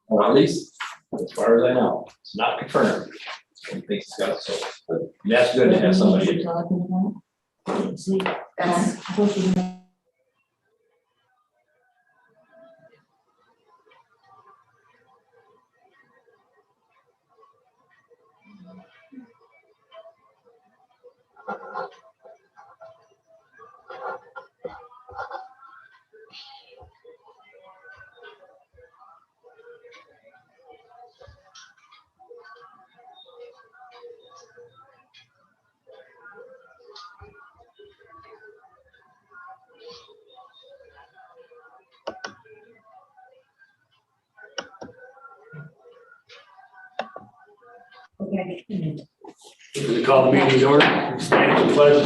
Or at least, as far as I know, it's not confirmed. I think it's got so, but that's good to have somebody. Okay. We call the meeting to order. Stand for the pledge.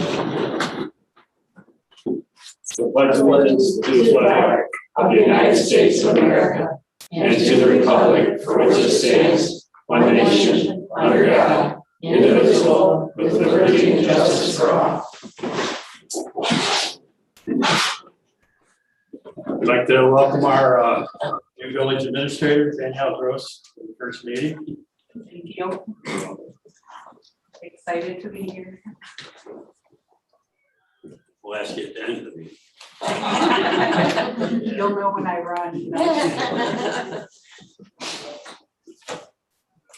The pledge of allegiance to the flag Of the United States of America and to the republic for which it stands, one nation, under God, indivisible, with liberty and justice for all. We'd like to welcome our new village administrator, Danielle Gross, to the first meeting. Thank you. Excited to be here. We'll ask you at the end of the meeting. You'll know when I run.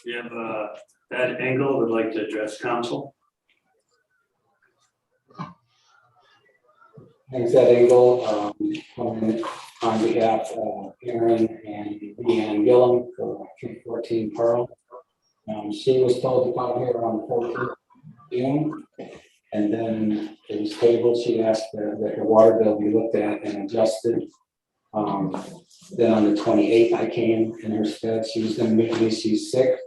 We have Ed Engel would like to address council. Thanks, Ed Engel, coming on behalf of Aaron and Leanne Gillum for 314 Pearl. She was told to come here on the 14th of June, and then it was tabled. She asked that her water bill be looked at and adjusted. Then on the 28th, I came in her stead. She was going to meet me. She's sick.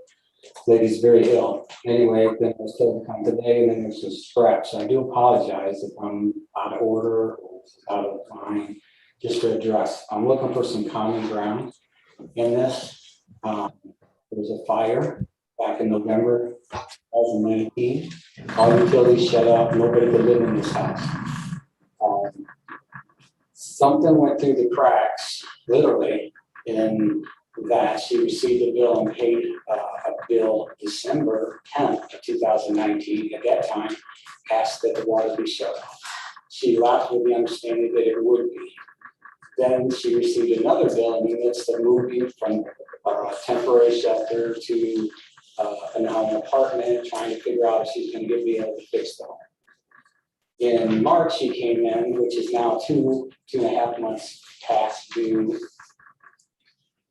Lady's very ill. Anyway, then I was told to come today, and then there's a scratch. So I do apologize if I'm out of order or out of line. Just to address, I'm looking for some common ground in this. There was a fire back in November 2019. All utilities shut off. Nobody could live in this house. Something went through the cracks, literally, in that she received a bill and paid a bill December 10th of 2019. At that time, asked that the water be shut off. She left with the understanding that it would be. Then she received another bill in the midst of moving from a temporary shelter to now an apartment, trying to figure out if she's going to be able to fix the home. In March, she came in, which is now two and a half months past due.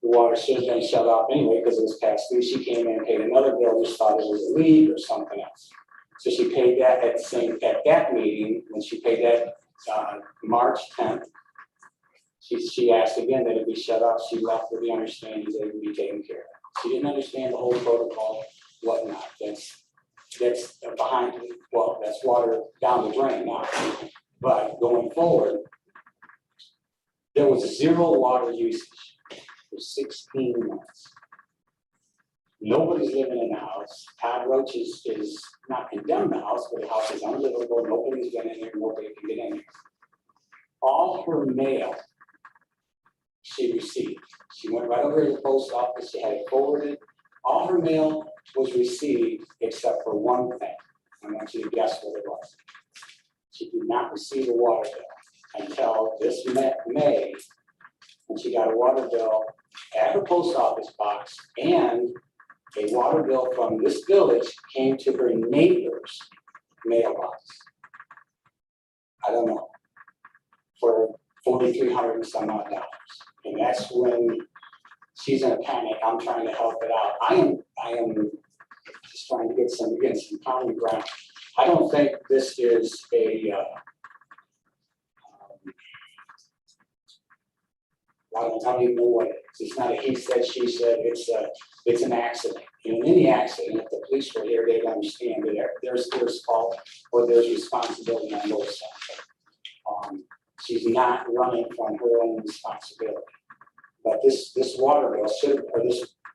The water should have been shut off anyway because it was past due. She came in and paid another bill, just thought it was a leak or something else. So she paid that at that meeting. When she paid that March 10th, she asked again that it be shut off. She left with the understanding that it would be taken care of. She didn't understand the whole protocol, whatnot. That's behind, well, that's water down the drain now. But going forward, there was zero water usage for 16 months. Nobody's living in the house. Todd Roach is not condemned the house, but the house is unlivable. Nobody's been in here. Nobody can get in here. All her mail she received. She went right over to the post office. She had it forwarded. All her mail was received except for one thing. I want you to guess what it was. She did not receive a water bill until this May, when she got a water bill at her post office box, and a water bill from this village came to her neighbor's mailbox. I don't know, for $4,300 and some odd dollars. And that's when she's in a panic. I'm trying to help it out. I am just trying to get some common ground. I don't think this is a I don't even know what it is. It's not a he said, she said. It's an accident. And in any accident, if the police were here, they'd understand that there's fault or there's responsibility on both sides. She's not running from her own responsibility. But this water bill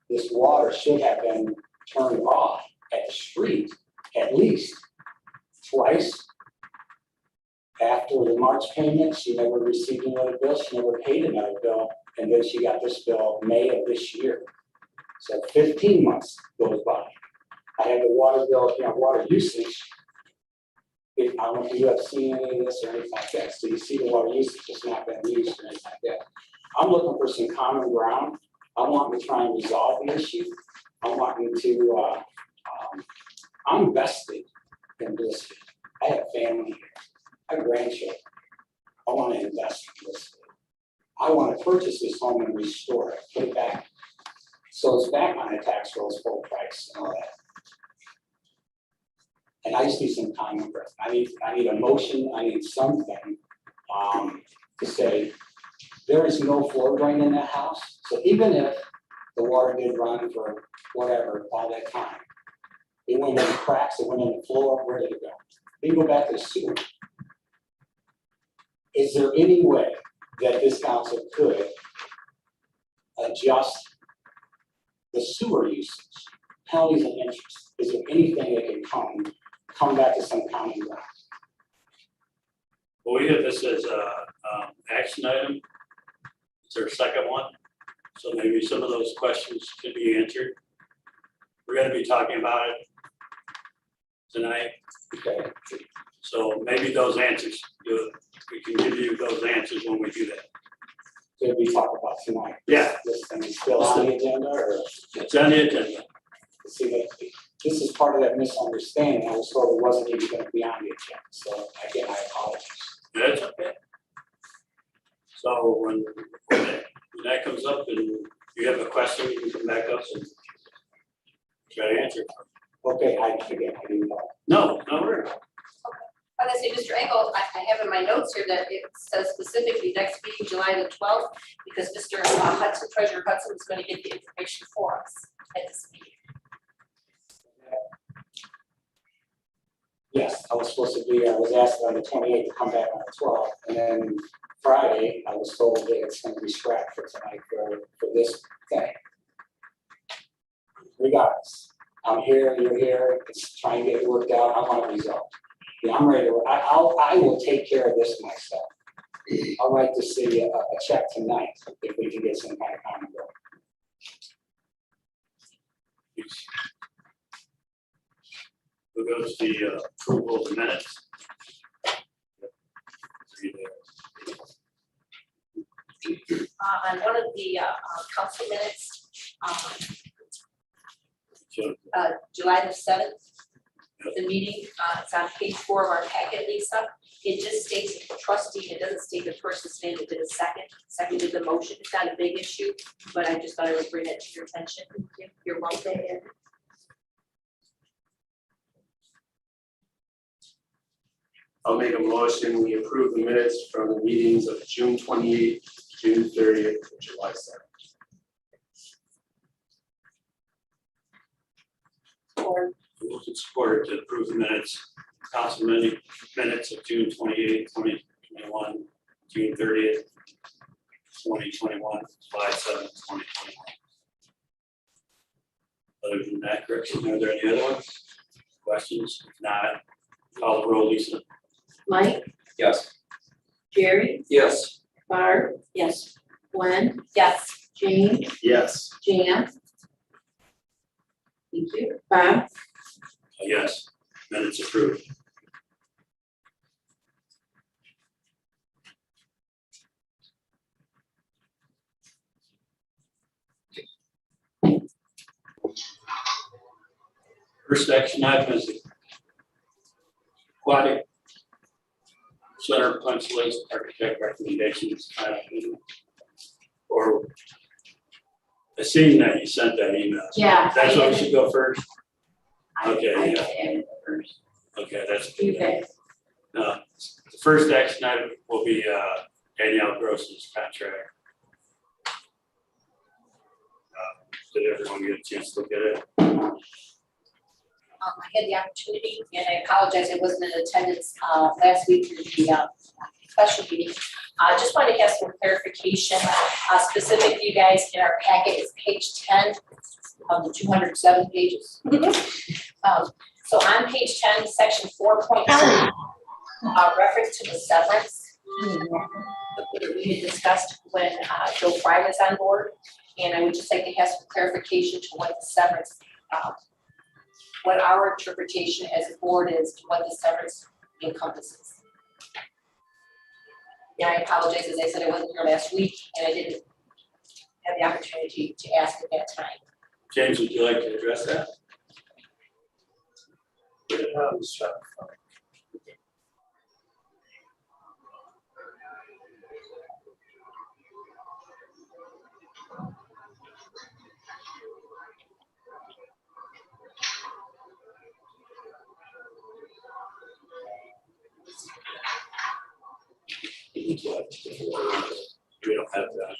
this water should have been turned off at the street at least twice. After the March payment, she never received another bill. She never paid another bill And then she got this bill May of this year. So 15 months goes by. I have the water bill, water usage. I don't know if you have seen any of this or anything like that. So you see the water usage has not been used or anything like that. I'm looking for some common ground. I want to try and resolve the issue. I want to, I'm vested in Blissfield. I have family here. I have grandchildren. I want to invest in Blissfield. I want to purchase this home and restore it, put it back. So it's back on the tax rolls, full price and all that. And I just need some common ground. I need a motion, I need something to say, there is no floor drain in that house. So even if the water did run for whatever, all that time, it went in the cracks, it went in the floor, where did it go? Then go back to the sewer. Is there any way that this council could adjust the sewer usage, penalties and interest? Is there anything that can come back to some common ground? Well, we have this as a action item. It's our second one. So maybe some of those questions could be answered. We're gonna be talking about it tonight. Okay. So maybe those answers, we can give you those answers when we do that. Did we talk about tonight? Yeah. This thing is still on the agenda, or? It's on the agenda. See, this is part of that misunderstanding. I was told it wasn't even going to be on the agenda. So again, I apologize. That's okay. So when that comes up and you have a question, you can come back up and try to answer. Okay, I didn't know. No, worries. I was gonna say, Mr. Engel, I have in my notes here that it says specifically next meeting, July the 12th, because Mr. Hudson, Treasurer Hudson is gonna get the information for us at this meeting. Yes, I was supposed to be, I was asked on the 28th to come back on the 12th. And then Friday, I was told that it's going to be scrapped for tonight for this thing. Regardless, I'm here, you're here, it's trying to get it worked out. I want a result. Yeah, I'm ready to, I will take care of this myself. I'd like to see a check tonight if we can get some kind of common ground. We'll go to the approval of the minutes. On one of the council minutes, July the 7th, the meeting, it's on page 4 of our packet, Lisa. It just states the trustee, it doesn't state the person's name that did a seconded the motion. It's not a big issue, but I just thought I would bring it to your attention. You're welcome. I'll make a motion, we approve the minutes from the meetings of June 28th, June 30th, and July 7th. Or Moved and supported to approve the minutes, council minutes of June 28th, 2021, June 30th, 2021, July 7th, 2021. Other than that, correction, are there any other ones? Questions? If not, call the roll, Lisa. Mike, Yes. Jerry, Yes. Barb. Yes. Gwen, yes, Jane, Yes. Jan. Thank you. Bob, Yes, minutes approved. First action item is the aquatic center punch list architect recommendations. Or I seen that you sent that email. Yeah. That's what we should go first. Okay, I yeah. added it first. Okay, that's You good. guys, The first action item will be Danielle Gross's contract. Did everyone get a chance to look at it? I had the opportunity, and I apologize, I wasn't in attendance last week for the special meeting. I just wanted to have some clarification, specific to you guys in our packet is page 10 of the 207 pages. So on page 10, section 4.2, reference to the severance. we had discussed when Joe Fry was on board, and I would just like to have some clarification to what the severance, what our interpretation as a board is to what the severance encompasses. And I apologize, as I said, I wasn't here last week, and I didn't have the opportunity to ask at that time. James, would you like to address that? We don't have that.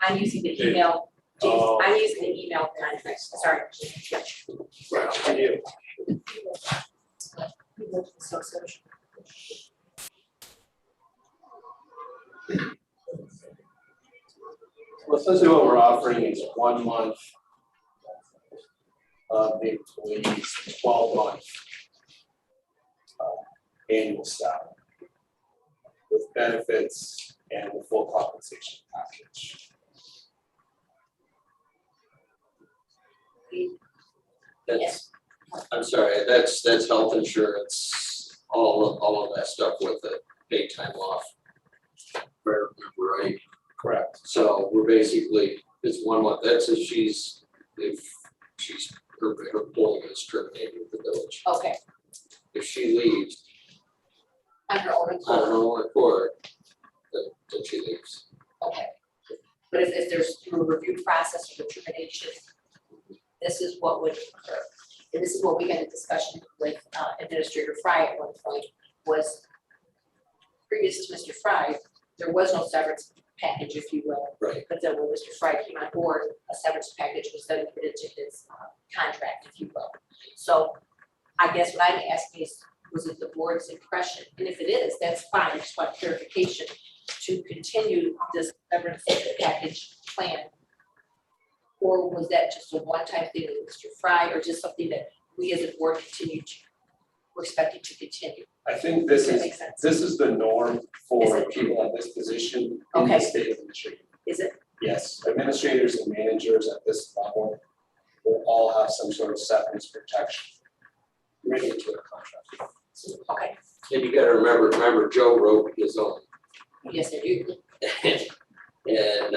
I'm using the email, James, Oh. I'm using the email contract, sorry. Right. So, Well, essentially what we're offering is 1 month of the employee's 12-month annual salary with benefits and the full compensation package. Yes. I'm sorry, that's health insurance, all of that stuff with it, paid time off. If I remember right, Correct. so we're basically, it's 1 month, that's if her employment is terminated with the village. Okay, If she leaves on her own on accord, her own accord, then she leaves. okay. But if there's through a review process or determination, this is what would occur. And this is what we had a discussion with Administrator Fry at one point, was previous to Mr. Fry, there was no severance package, if you will. Right. But then when Mr. Fry came on board, a severance package was then put into his contract, if you will. So I guess what I'm asking is, was it the board's impression? And if it is, that's fine, I just want clarification to continue this severance package plan. Or was that just a one-time thing with Mr. Fry, or just something that we as a board we're expecting to continue? I think this Does that is, make sense? this is the norm Is for it? people at this position in Okay. the state of Michigan. Is it? Yes, administrators and managers at this level will all have some sort of severance protection written into their contract. Okay, And you gotta remember Joe wrote his own. yes, I do. And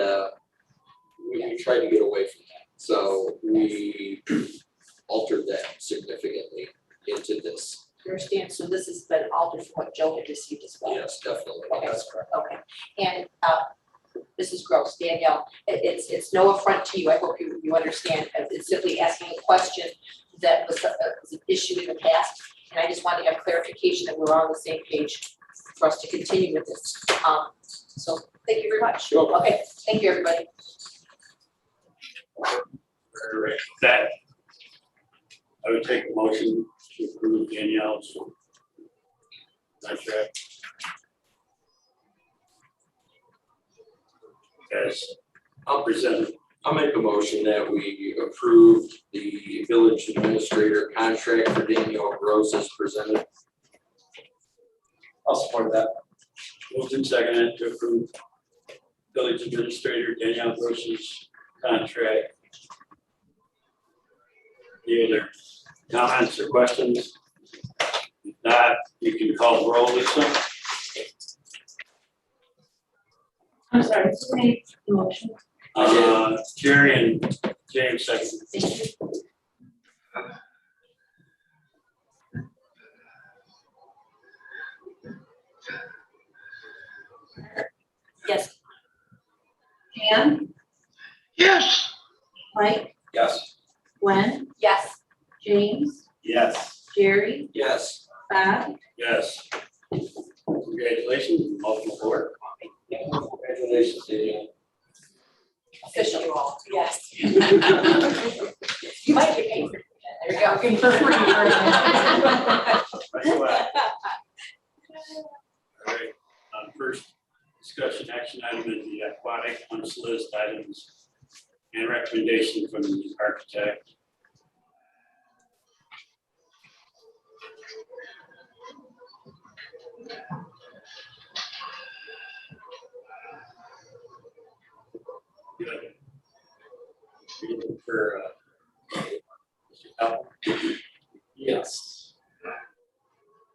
we tried to get away from that, so we altered that significantly into this. Understand, so this has been altered from what Joe had received as well. Yes, definitely. Okay. That's correct. Okay, and Mrs. Gross, Danielle, it's no affront to you, I hope you understand, it's simply asking a question that was an issue in the past, and I just wanted to have clarification that we're on the same page for us to continue with this. So thank you very much. You're welcome. Okay, thank you, everybody. All right, that, I would take a motion to approve Danielle's contract as presented. I'll make a motion that we approve the village administrator contract for Danielle Gross as presented. I'll support that. Moved and seconded to approve village administrator Danielle Gross's contract. Any other comments or questions? If not, you can call the roll, Lisa. I'm sorry, who made the motion? Jerry and James second. Thank you. Yes. Pam, Yes. Mike, Yes. Gwen, Yes. James, Yes. Jerry, Yes. Bob, Yes. Congratulations, welcome aboard. Congratulations, Danielle. Officially all, yes. You might get paid for that. There you go. Right away. All right, first discussion action item is the aquatic unsolicited items and recommendation from the architect. Good. You looking for, Mr. Capel? Yes.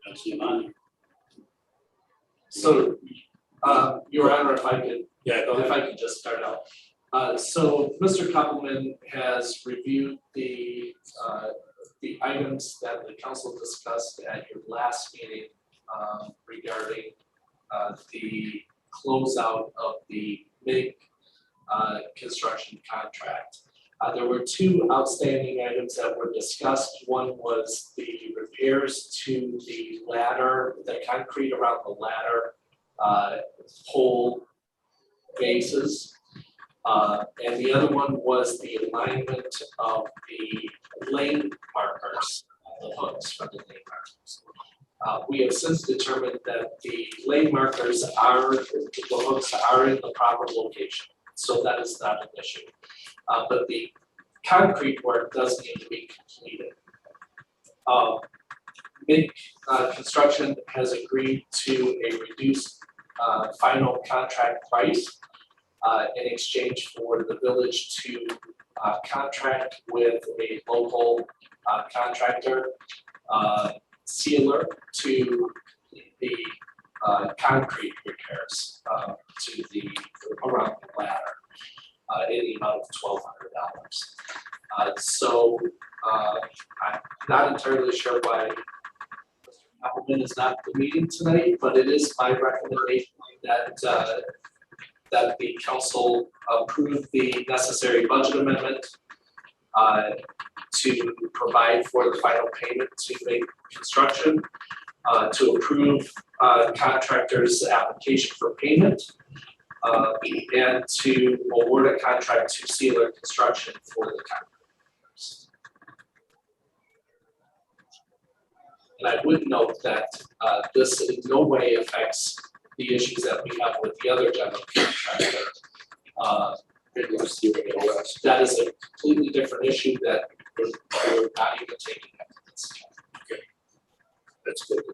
Don't see him on here. So, Your Honor, if I could, Yeah, go if ahead. I could just start out. So Mr. Koppelman has reviewed the items that the council discussed at your last meeting regarding the closeout of the MIG construction contract. There were two outstanding items that were discussed. One was the repairs to the ladder, the concrete around the ladder, pole bases. And the other one was the alignment of the lane markers, the hooks for the lane markers. We have since determined that the lane markers the hooks are in the proper location, so that is not an issue. But the concrete work does need to be completed. MIG Construction has agreed to a reduced final contract price in exchange for the village to contract with a local contractor, sealer to the concrete repairs to the around the ladder in the amount of $1,200. So I'm not entirely sure why Mr. Appleman is not at the meeting tonight, but it is my recommendation that that the council approve the necessary budget amendment to provide for the final payment to make construction, to approve contractor's application for payment, and to award a contract to Sealer Construction for the contract. And I would note that this in no way affects the issues that we have with the other general contractor. That is a completely different issue that we're not even taking into this. That's good.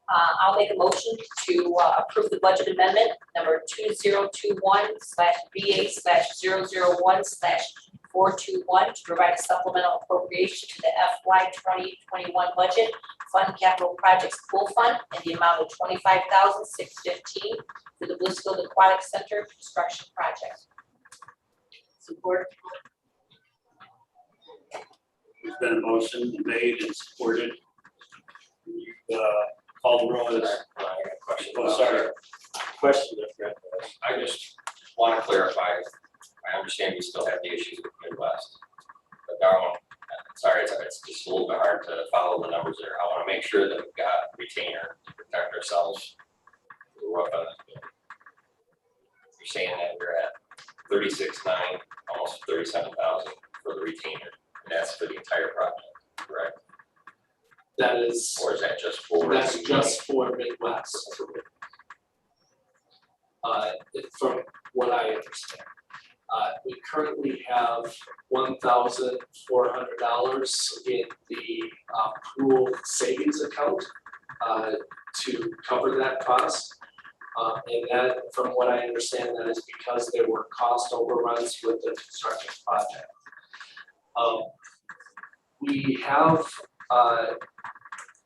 I'll make a motion to approve the budget amendment number 2021/BA/001/421 to provide a supplemental appropriation to the FY 2021 budget, fund capital projects pool fund, in the amount of $25,615 for the Blissfield Aquatic Center construction project. Support. There's been a motion made and supported. You call the roll. Oh, sorry. Question. I just want to clarify, I understand we still have the issues with Midwest. But Darwin, sorry, it's just a little bit hard to follow the numbers there. I want to make sure that we've got retainer to protect ourselves. The roof on this building. You're saying that we're at 36.9, almost 37,000 for the retainer, and that's for the entire project, correct? That is, Or is that just for? that's just for Midwest. From what I understand. We currently have $1,400 in the pool savings account to cover that cost. And that, from what I understand, that is because there were cost overruns with the construction project.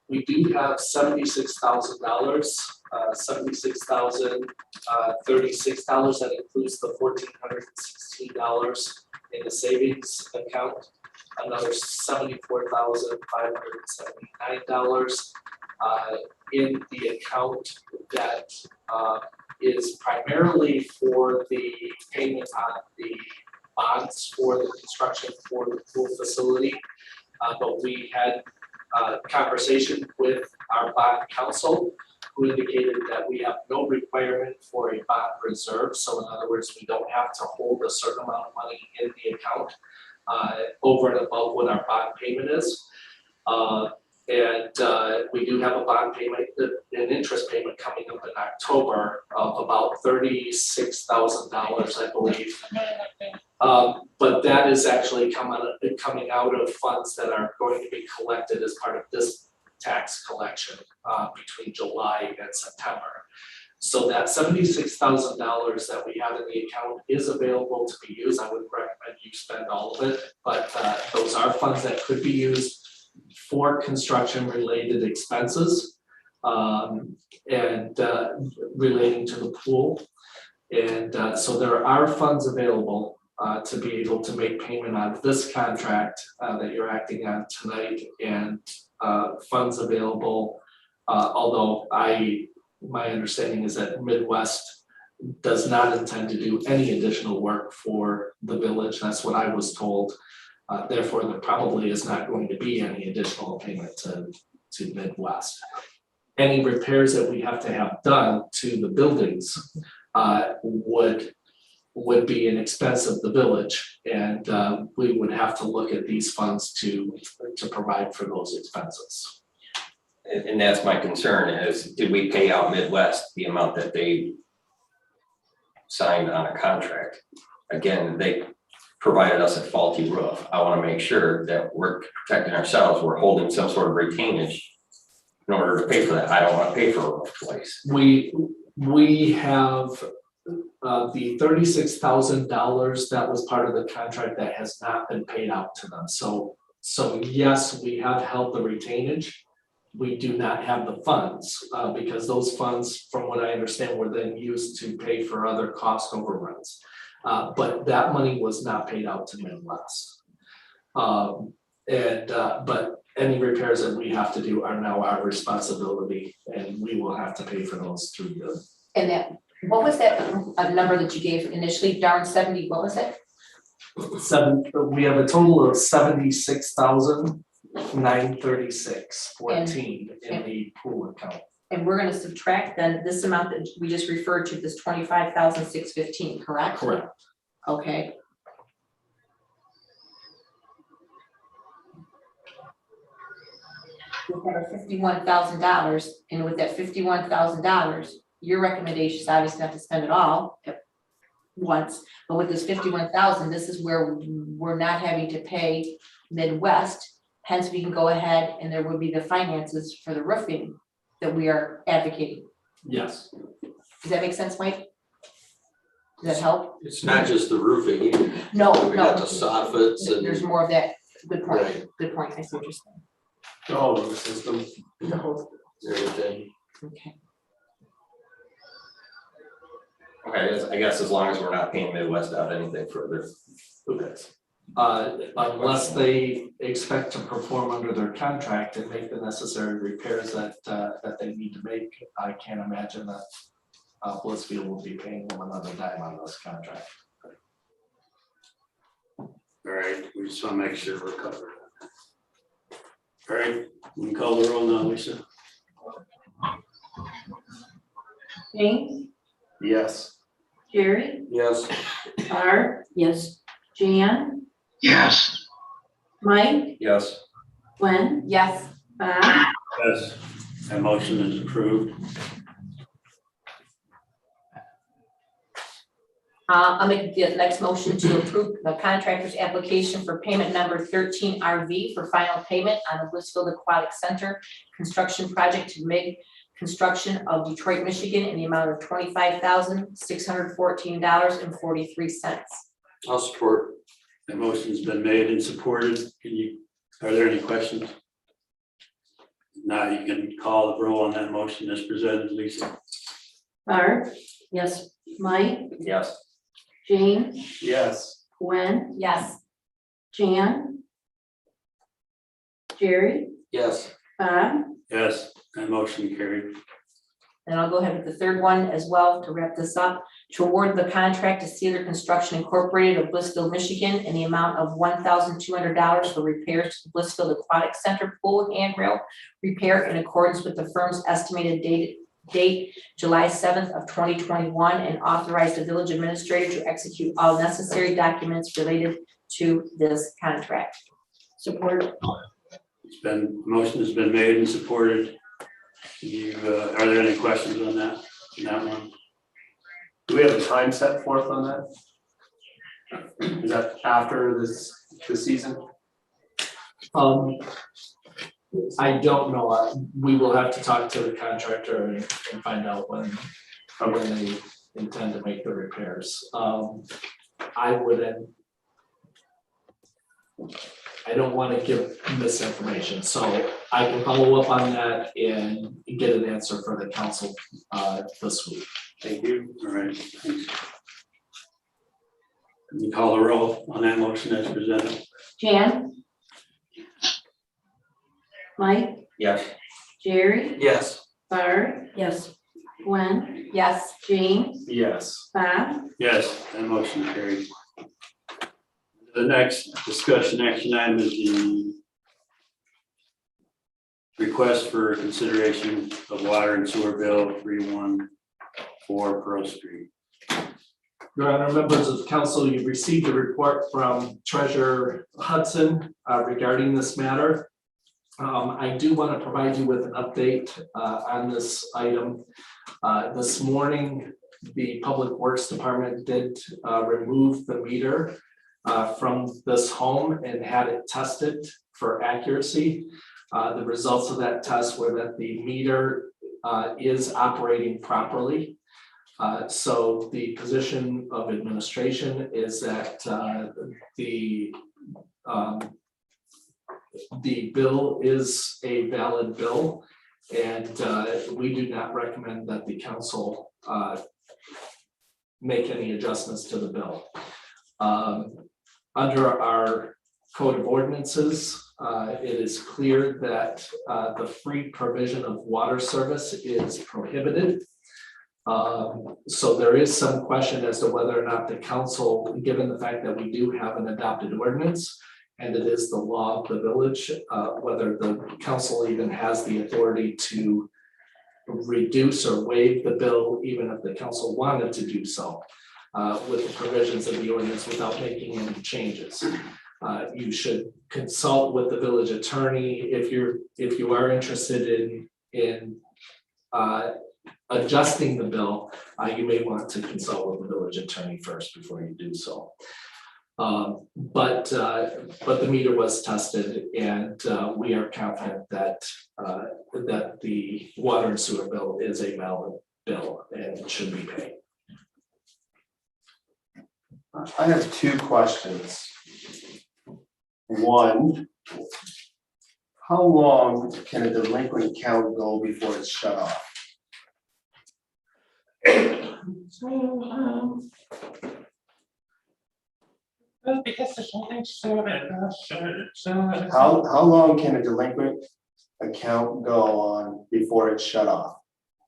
We do have $76,000, $36,036. That includes the $1,416 in the savings account, another $74,579 in the account that is primarily for the payment on the bonds for the construction for the pool facility. But we had conversation with our bond counsel, who indicated that we have no requirement for a bond reserve. So in other words, we don't have to hold a certain amount of money in the account over and above what our bond payment is. And we do have a bond payment, an interest payment coming up in October of about $36,000, I believe. But that is actually coming out of funds that are going to be collected as part of this tax collection between July and September. So that $76,000 that we have in the account is available to be used. I wouldn't recommend you spend all of it, but those are funds that could be used for construction related expenses and relating to the pool. And so there are funds available to be able to make payment on this contract that you're acting on tonight, and funds available, although my understanding is that Midwest does not intend to do any additional work for the village. That's what I was told. Therefore, there probably is not going to be any additional payment to Midwest. Any repairs that we have to have done to the buildings would be an expense of the village, and we would have to look at these funds to provide for those expenses. And that's my concern is, did we pay out Midwest the amount that they signed on a contract? Again, they provided us a faulty roof. I want to make sure that we're protecting ourselves. We're holding some sort of retainage in order to pay for that. I don't want to pay for a roof twice. We have the $36,000 that was part of the contract that has not been paid out to them. So yes, we have held the retainage. We do not have the funds because those funds, from what I understand, were then used to pay for other cost overruns. But that money was not paid out to Midwest. But any repairs that we have to do are now our responsibility, and we will have to pay for those through the. And that, what was that number that you gave initially, Darren, 70, what was it? We have a total of $76,936.14 in the pool account. And we're gonna subtract then this amount that we just referred to, this 25,615, correct? Correct. Okay. We've got our $51,000, and with that $51,000, your recommendation is obviously not to spend it all at once, but with this 51,000, this is where we're not having to pay Midwest, hence we can go ahead and there would be the finances for the roofing that we are advocating. Yes. Does that make sense, Mike? Does that help? It's not just the roofing either. No, We got the no, soffits and. there's more of that, good point, Right. good point, I see what you're saying, The whole roof system. the whole, Everything. okay. Okay, I guess as long as we're not paying Midwest out anything further. Okay. Unless they expect to perform under their contract and make the necessary repairs that they need to make, I can't imagine that Blissfield will be paying them another dime on this contract. All right, we just want to make sure we're covered. All right, we can call the roll now, Lisa. James, Yes. Jerry, Yes. Barb, Yes. Jan, yes, Mike, Yes. Gwen, Yes, Bob, Yes, that motion is approved. I'll make the next motion to approve the contractor's application for payment number 13 RV for final payment on the Blissfield Aquatic Center construction project to make construction of Detroit, Michigan in the amount of $25,614.43. I'll support. The motion's been made and supported. Are there any questions? Now you can call the roll on that motion as presented, Lisa. Barb, Yes. Mike, Yes. James, Yes. Gwen, Yes. Jan, Jerry, Yes. Bob, Yes, that motion carried. And I'll go ahead with the third one as well to wrap this up. To award the contract to Cedar Construction Incorporated of Blissfield, Michigan in the amount of $1,200 for repairs to the Blissfield Aquatic Center pool handrail repair in accordance with the firm's estimated date July 7th of 2021, and authorize the village administrator to execute all necessary documents related to this contract. support. Motion has been made and supported. Are there any questions on that one? Do we have a time set forth on that? Is that after the season? I don't know. We will have to talk to the contractor and find out when they intend to make the repairs. I wouldn't. I don't want to give misinformation, so I can follow up on that and get an answer for the council this week. Thank you. All right, thanks. Can you call the roll on that motion as presented? Jan? Mike? Yes. Jerry? Yes. Barb? Yes. Gwen? Yes. James? Yes. Bob? Yes, that motion carries. The next discussion action item is the request for consideration of water and sewer bill 314 Pearl Street. Your Honor, members of council, you've received a report from Treasurer Hudson regarding this matter. I do want to provide you with an update on this item. This morning, the Public Works Department did remove the meter from this home and had it tested for accuracy. The results of that test were that the meter is operating properly. So the position of administration is that the bill is a valid bill, and we do not recommend that the council make any adjustments to the bill. Under our code of ordinances, it is clear that the free provision of water service is prohibited. So there is some question as to whether or not the council, given the fact that we do have an adopted ordinance and it is the law of the village, whether the council even has the authority to reduce or waive the bill, even if the council wanted to do so, with the provisions of the ordinance without making any changes. You should consult with the village attorney if you are interested in adjusting the bill. You may want to consult with the village attorney first before you do so. But the meter was tested, and we are confident that that the water and sewer bill is a valid bill and should be paid. I have two questions. One, how long can a delinquent account go before it's shut off? How long can a delinquent account go on before it's shut off?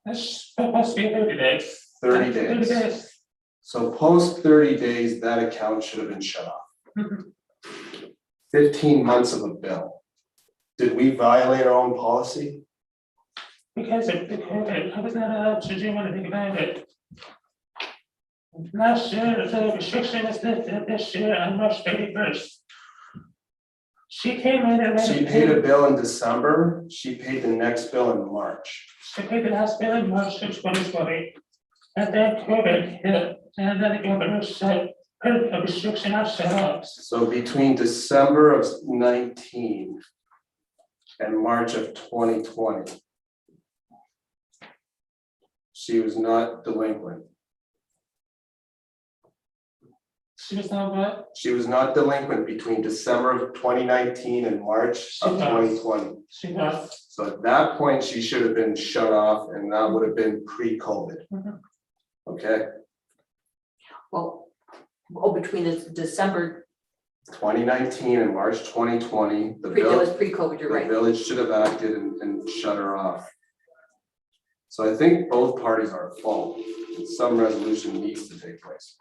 It's supposed to be 30 days. 30 days. So post 30 days, that account should have been shut off. 15 months of a bill. Did we violate our own policy? Because of the COVID, I was not allowed to do anything about it. Last year, the restriction was lifted. This year on March 31st. She came in and She paid a bill in December, she paid the next bill in March. She paid the last bill in March of 2020. And then COVID hit, and then the governor said, put a restriction on shut-offs. So between December of 19 and March of 2020, she was not delinquent. She was not what? She was not delinquent between December of 2019 and March of 2020. She was. So at that point, she should have been shut off, and that would have been pre-COVID. Okay, Well, between the December, 2019 and March 2020, the that was bill, pre-COVID, you're the right. village should have acted and shut her off. So I think both parties are at fault. Some resolution needs to take place.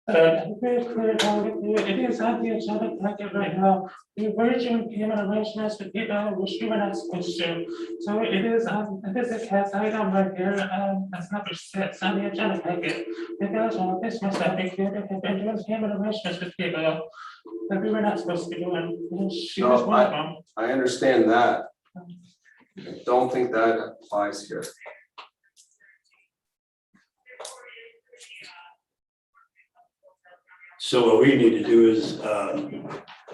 Very clear about it. It is on the agenda packet right now. We were doing payment arrangements with people which we were not supposed to. So it is this is Kat's item right here, that's number 6 on the agenda packet. The village office must have been clear that they've been doing payment arrangements with people that we were not supposed to be doing. And she was No, one of them. I understand that. I don't think that applies here. So what we need to do is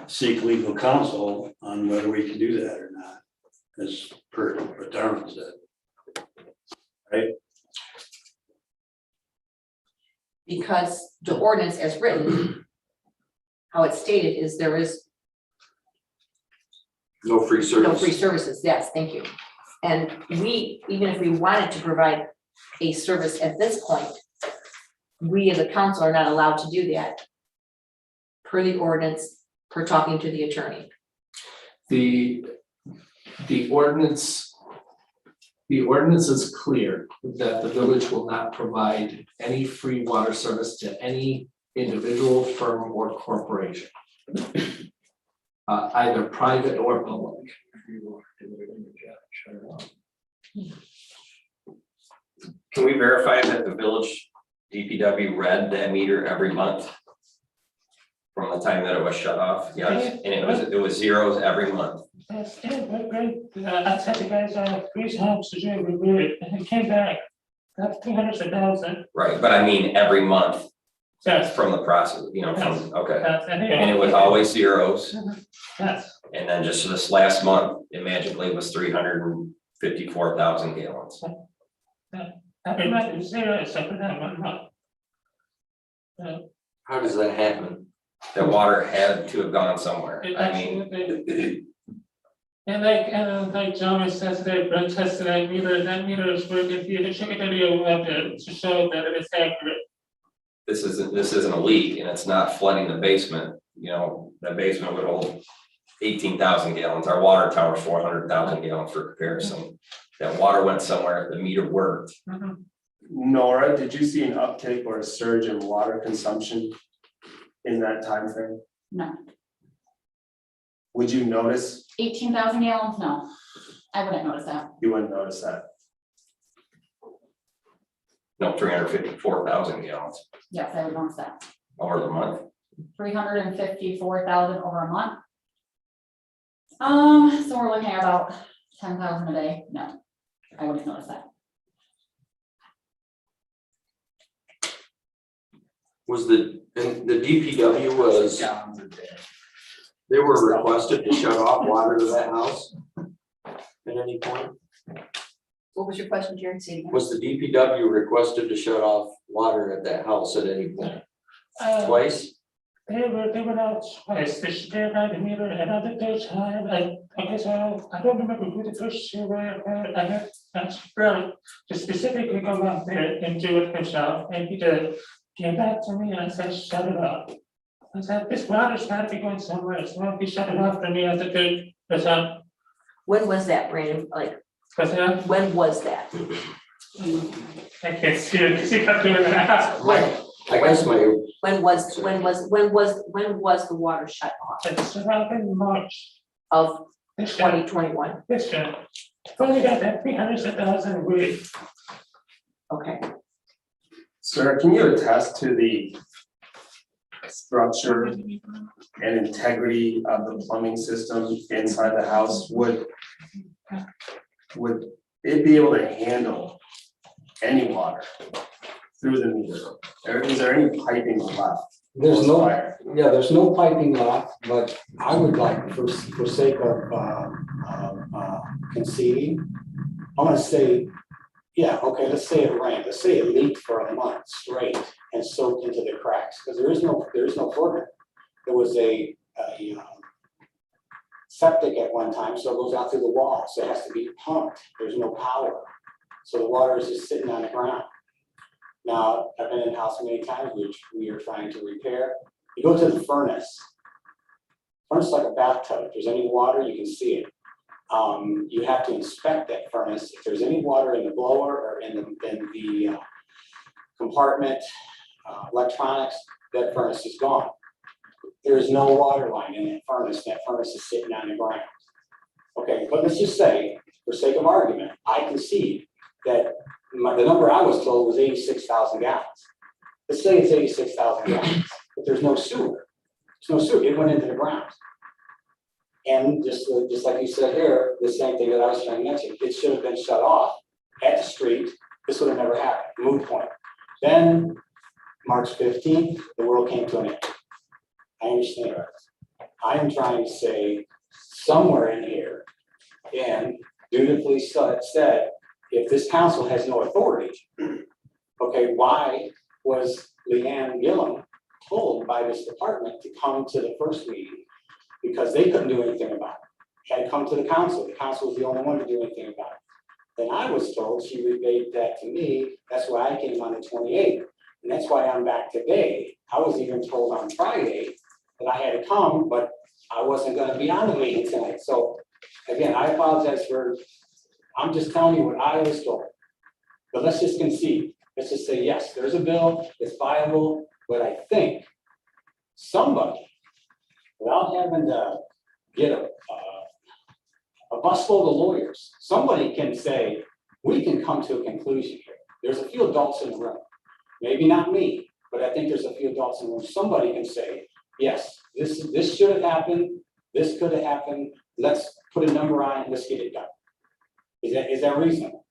seek legal counsel on whether we can do that or not, as per what Darwin said. Because the ordinance as written, how it's stated is there is No free no service. free services, yes, thank you. And we, even if we wanted to provide a service at this point, we as a council are not allowed to do that per the ordinance, per talking to the attorney. The ordinance is clear that the village will not provide any free water service to any individual, firm, or corporation. Either private or public. Can we verify that the village DPW read that meter every month? From the time that it was shut off? Yes, and it was zeros every month. Yes, yeah, great. I sent the guys out 3 times to do review it, and it came back. That's 200,000. Right, but I mean, every month Yes. from the process, you know, from, okay. Yes, And it was always zeros, Yes. and then just this last month, it magically was 354,000 gallons. Every month is 0 except for that 1 month. How does that happen? The water had to have gone somewhere, It I mean, actually- And like John says today, Brent tested that meter is working, you can check it video up there to show that it is accurate. this isn't a leak, and it's not flooding the basement, you know, the basement would hold 18,000 gallons, our water tower is 400,000 gallons for comparison. That water went somewhere, the meter worked. Nora, did you see an uptick or a surge in water consumption in that time frame? No. Would you notice? 18,000 gallons, no. I wouldn't notice that. You wouldn't notice that. No, 354,000 gallons Yes, I would notice that. over the month. 354,000 over a month. So we're looking at about 10,000 a day. No, I wouldn't notice that. Was the DPW was, Gallons a day. they were requested to shut off water to that house at any point? What was your question, Jerry? Say it again. Was the DPW requested to shut off water at that house at any point? Twice? They were out twice, they shared out the meter, another third time, I guess, I don't remember who the first two were, but I had asked Brent to specifically go out there and do it himself, and he did. Came back to me and I said, shut it off. I said, this water's gotta be going somewhere, so he shut it off for me as a good, When was that, Brandon? Like, when was that? I can't see it, because he kept doing that. I guess When was the water shut off It's around in March of this year, 2021? this year. Only got that 300,000 a week. Okay, Sir, can you attest to the structure and integrity of the plumbing system inside the house? Would it be able to handle any water through the meter? Or is there any piping left? There's no, Post-fire? yeah, there's no piping left, but I would like, for sake of conceding, I wanna say, yeah, okay, let's say it rained, let's say it leaked for a month straight and soaked into the cracks, because there is no footer. There was a septic at one time, so it goes out through the wall, so it has to be pumped, there's no power. So the water is just sitting on the ground. Now, I've been in the house many times, which we are trying to repair. You go to the furnace. Furnace is like a bathtub. If there's any water, you can see it. You have to inspect that furnace. If there's any water in the blower or in the compartment, electronics, that furnace is gone. There is no water line in that furnace. That furnace is sitting on the ground. Okay, but let's just say, for sake of argument, I concede that the number I was told was 86,000 gallons. Let's say it's 86,000 gallons, but there's no sewer. There's no sewer, it went into the ground. And just like you said here, the same thing that I was trying to mention, it should have been shut off at the street. This would have never happened, moot point. Then, March 15th, the world came to an end. I understand. I am trying to say somewhere in here and dutifully said, if this council has no authority, okay, why was Leanne Gillum told by this department to come to the first meeting? Because they couldn't do anything about it. Had to come to the council was the only one to do anything about it. Then I was told, she relayed that to me, that's why I came on the 28th, and that's why I'm back today. I was even told on Friday that I had to come, but I wasn't gonna be on the meeting tonight, so again, I apologize I'm just telling you what I was told. But let's just concede, let's just say, yes, there's a bill, it's viable, but I think somebody, without having to get a busload of lawyers, somebody can say, we can come to a conclusion here. There's a few adults in the room, maybe not me, but I think there's a few adults in the room. Somebody can say, yes, this should have happened, this could have happened, let's put a number on it, let's get it done. Is that reasonable?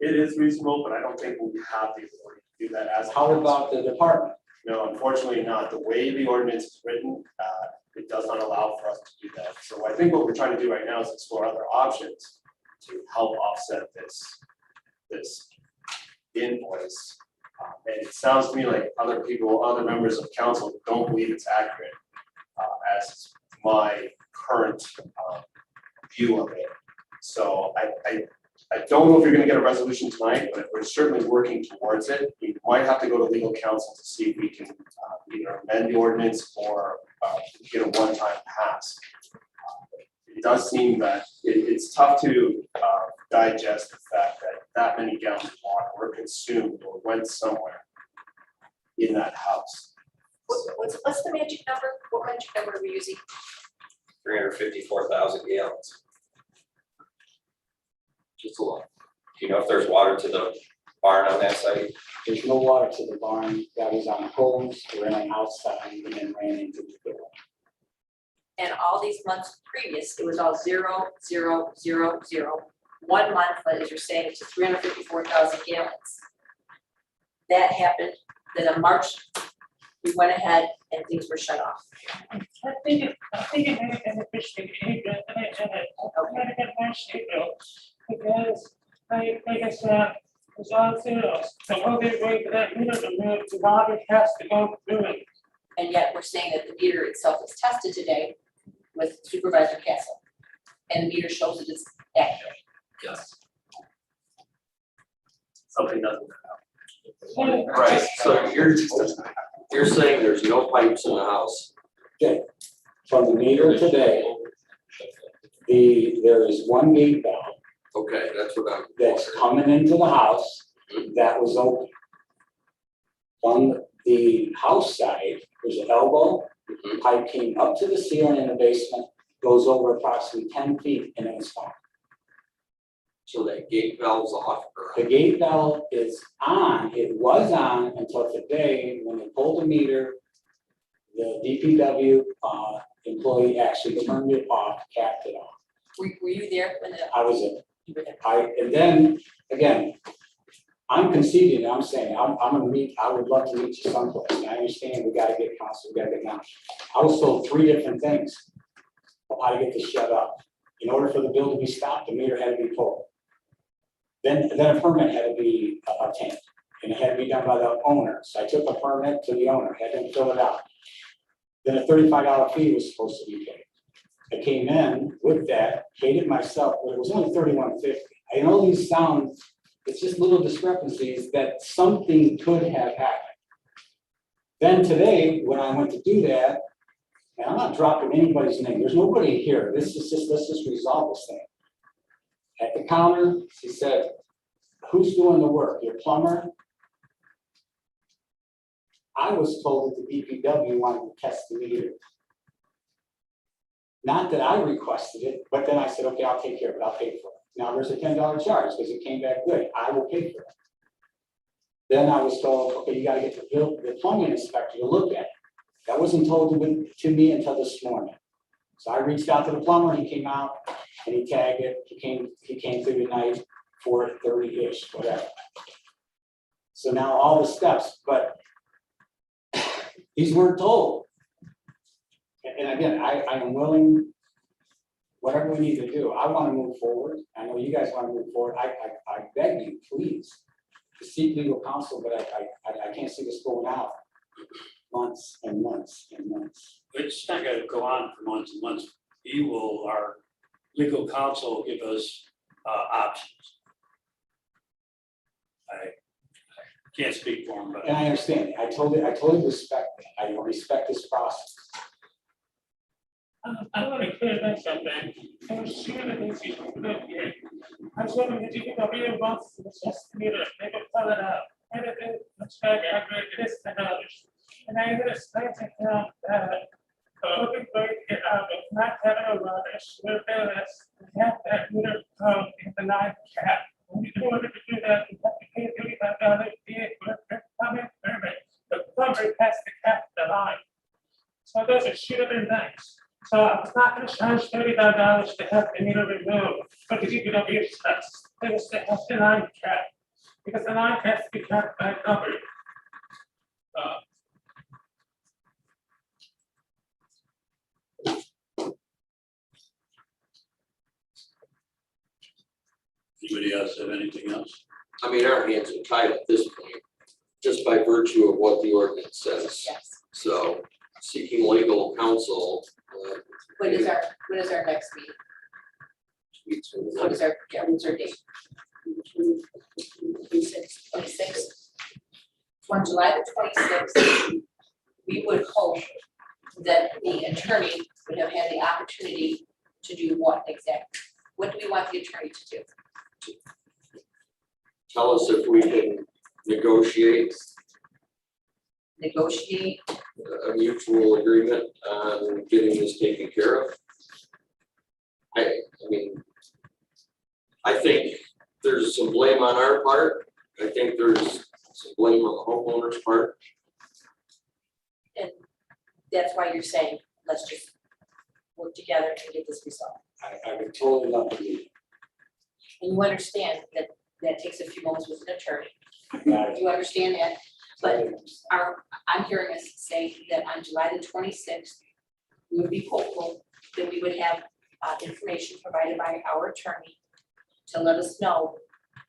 It is reasonable, but I don't think we have the authority to do that as. How about the department? No, unfortunately not. The way the ordinance is written, it does not allow for us to do that. So I think what we're trying to do right now is explore other options to help offset this invoice. And it sounds to me like other members of council don't believe it's accurate, as my current view of it. So I don't know if you're gonna get a resolution tonight, but we're certainly working towards it. We might have to go to legal counsel to see if we can either amend the ordinance or get a one-time pass. It does seem that it's tough to digest the fact that many gallons of water were consumed or went somewhere in that house. What's the magic number? What magic number are we using? 354,000 gallons. Just a lot. Do you know if there's water to the barn on that site? There's no water to the barn. That was on hose, ran outside, and then ran into the building. And all these months previous, it was all 0, 0, 0, 0. 1 month, but as you're saying, it's 354,000 gallons. That happened, then in March, we went ahead and things were shut off. I think it may have been officially April, and it might have been March, April, because like I said, it was all zeros. The only way for that meter to move, the water has to go through it. And yet we're saying that the meter itself was tested today with Supervisor Castle. And the meter shows that it's accurate. Yes. Something doesn't. Right, so you're saying there's no pipes in the house? Okay, from the meter today, there is one gate valve Okay, that's what I'm. that's coming into the house that was open. On the house side, there's an elbow, the pipe came up to the ceiling in the basement, goes over approximately 10 feet, and then it's gone. So that gate valve's off. The gate valve is on, it was on until today, when they pulled the meter, the DPW employee actually turned it off, capped it off. Were you there when I was in. you were there? And then, again, I'm conceding, I'm saying, I'm gonna meet, I would love to meet you someplace, and I understand, we gotta get counsel, we gotta get now. I was told 3 different things of how to get this shut up. In order for the bill to be stopped, the meter had to be pulled. Then a permit had to be obtained, and it had to be done by the owner, so I took a permit to the owner, had him fill it out. Then a $35 fee was supposed to be paid. I came in with that, paid it myself, but it was only $31.50. I know these sound, it's just little discrepancies that something could have happened. Then today, when I went to do that, and I'm not dropping anybody's name, there's nobody here, let's just resolve this thing. At the counter, she said, who's doing the work, your plumber? I was told that the DPW wanted to test the meter. Not that I requested it, but then I said, okay, I'll take care of it, I'll pay for it. Now there's a $10 charge because it came back good, I will pay for it. Then I was told, okay, you gotta get the plumbing inspector to look at it. That wasn't told to me until this morning. So I reached out to the plumber, he came out and he tagged it, he came through the night, 4:30-ish, whatever. So now all the steps, but these weren't told. And again, I am willing whatever we need to do. I want to move forward. I know you guys want to move forward. I beg you, please, to seek legal counsel, but I can't see this going out months and months and months. It's not gonna go on for months and months. Our legal counsel will give us options. I can't speak for him, but. And I understand. I totally respect it. I respect this process. I want to clear that something. I was sure that these people could not hear. I was hoping that you could be involved in the just meter, they could pull it out. And it looks like it is $10. And I understand to him that looking for it to get out of not having a rubbish, we're this, we have that meter code in the line cap. In order to do that, you have to pay $35 fee for a plumbing permit. The plumber has to cap the line. So those are should have been nice. So I was not gonna charge $35 to have the meter removed, but the DPW says, they will say, have the line cap, because the line has to be capped by a company. Anybody else have anything else? I mean, our hands are tied at this point, just by virtue of what the ordinance says. Yes. So seeking legal counsel. When is our next meeting? What is our date? 26th. On July the 26th, we would hope that the attorney would have had the opportunity to do what exactly? What do we want the attorney to do? Tell us if we can negotiate Negotiate, a mutual agreement on getting this taken care of. I mean, I think there's some blame on our part. I think there's some blame on the homeowner's part. and that's why you're saying, let's just work together and get this resolved. I would totally love to be. And you understand that that takes a few moments with an attorney. Got it. You understand that? But I'm hearing us say that on July the 26th, we would be hopeful that we would have information provided by our attorney to let us know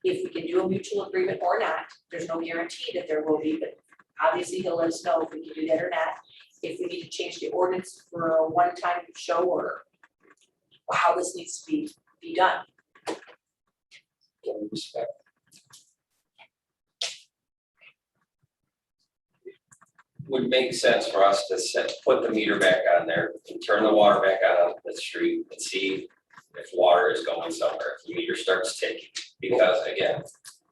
if we can do a mutual agreement or not. There's no guarantee that there will be, but obviously he'll let us know if we can do that or not. If we need to change the ordinance for a one-time show or how this needs to be done. Respect. Would make sense for us to put the meter back on there and turn the water back on the street and see if water is going somewhere, if the meter starts ticking. Because again,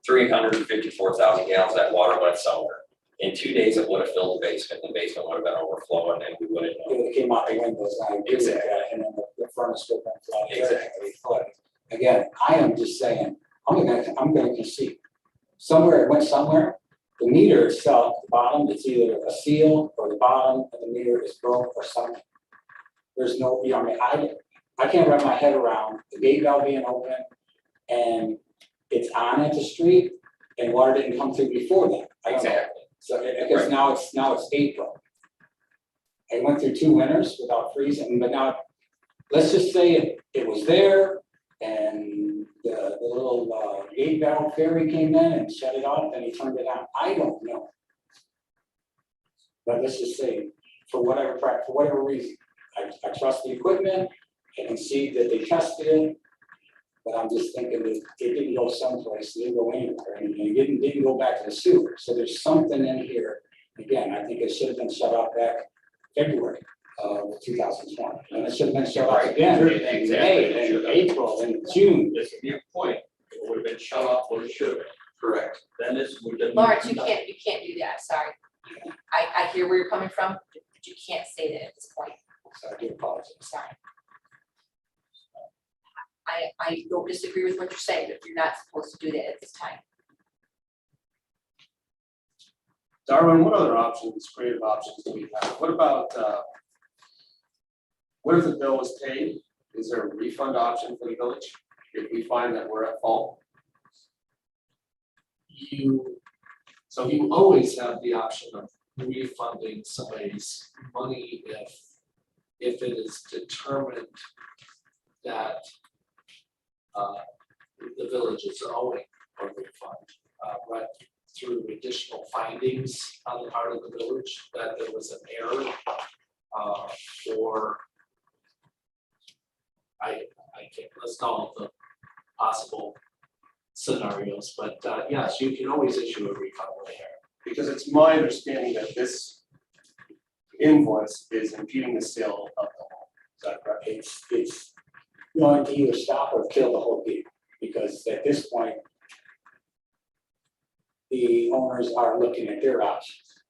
354,000 gallons, that water went somewhere. In 2 days, it would have filled the basement would have been overflowing and we wouldn't know. It came out the windows, I agree with that, and then the furnace would have been flooded. Exactly. But again, I am just saying, I'm gonna concede. Somewhere, it went somewhere, the meter itself, the bottom, it's either a seal or the bottom of the meter is broke or something. There's no, you know, I mean, I can't wrap my head around the gate valve being open and it's on at the street and water didn't come through before that. I don't know. Exactly. So I guess now it's April. I went through 2 winters without freezing, but now, let's just say it was there and the little gate valve fairy came in and shut it off and he turned it on. I don't know. But let's just say, for whatever reason, I trust the equipment, I can see that they tested it, but I'm just thinking that it didn't go someplace, it didn't go anywhere, and it didn't go back to the sewer. So there's something in here, again, I think it should have been shut off back February of 2020. And it should have been shut off again in May, and April, and June. This would be a point, it would have been shut off what it should have been. Correct. Then this would have. Lawrence, you can't do that, sorry. I hear where you're coming from, but you can't say that at this point, So I do apologize. sorry. I don't disagree with what you're saying, but you're not supposed to do that at this time. Darwin, what other options, creative options do we have? What about, what if the bill was paid? Is there a refund option for the village if we find that we're at fault? You always have the option of refunding somebody's money if it is determined that the village is owing a refund, but through additional findings on the part of the village that there was an error, or I can't list all of the possible scenarios, but yes, you can always issue a refund with an error. Because it's my understanding that this invoice is impeding the sale of the home. Is that correct? It's going to either stop or kill the whole deal, because at this point, the owners are looking at their options.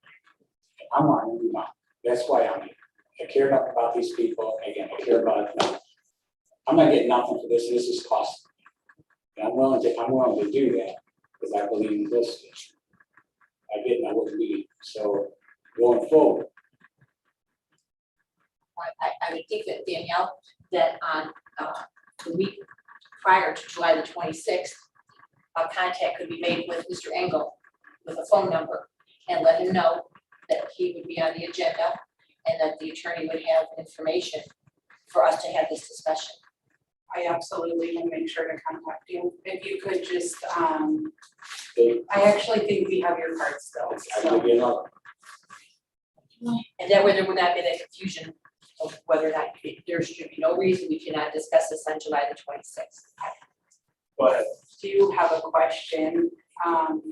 I'm on to move on. That's why I'm here. I care enough about these people. Again, I care about it. I'm not getting nothing for this. This is costly. And I'm willing to do that because I believe in this. I didn't, I wouldn't be. So going forward, I would think that Danielle, that on the week prior to July the 26th, a contact could be made with Mr. Engel with a phone number and let him know that he would be on the agenda and that the attorney would have information for us to have this discussion. I absolutely will make sure to contact you. If you could just, they, I actually think we have your card still, I so. give you another. And that way there would not be that confusion of whether or not there should be no reason we cannot discuss this on July the 26th. But Do have a question.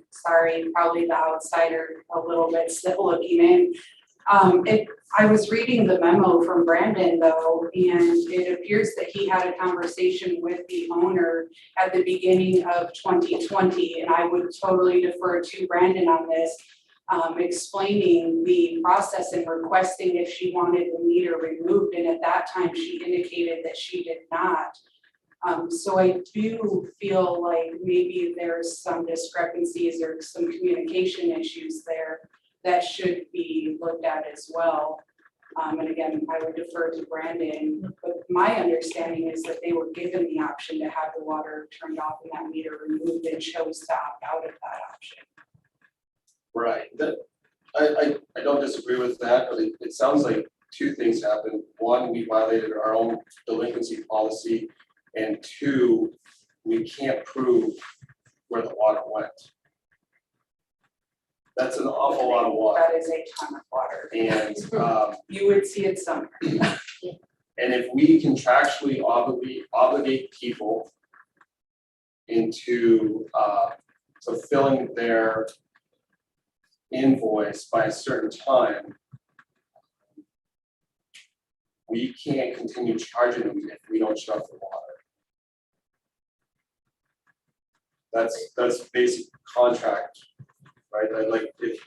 Sorry, probably the outsider a little bit still looking in. I was reading the memo from Brandon though, and it appears that he had a conversation with the owner at the beginning of 2020, and I would totally defer to Brandon on this, explaining the process and requesting if she wanted the meter removed, and at that time she indicated that she did not. So I do feel like maybe there's some discrepancies or some communication issues there that should be looked at as well. And again, I would defer to Brandon, but my understanding is that they were given the option to have the water turned off and that meter removed and chose to opt out of that option. right, that, I don't disagree with that, but it sounds like two things happened. One, we violated our own delinquency policy, and two, we can't prove where the water went. That's an awful lot of water, That is a ton of water. and You would see it somewhere. and if we contractually obligate people into fulfilling their invoice by a certain time, we can't continue charging them if we don't shut off the water. That's basic contract, right? Like if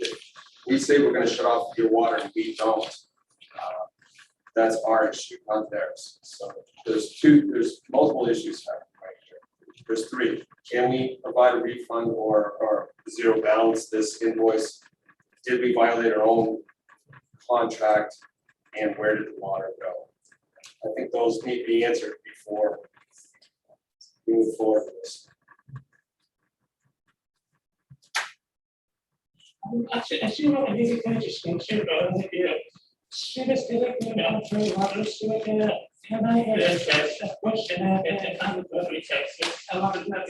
we say we're gonna shut off your water and we don't, that's our issue, not theirs. So there's multiple issues happening right here. There's three. Can we provide a refund or zero balance this invoice? Did we violate our own contract? And where did the water go? I think those need to be answered before we move forward with this. Actually, what I think is interesting too, she was directing out to water, she was and I had a question and I'm going to research. I wanted to know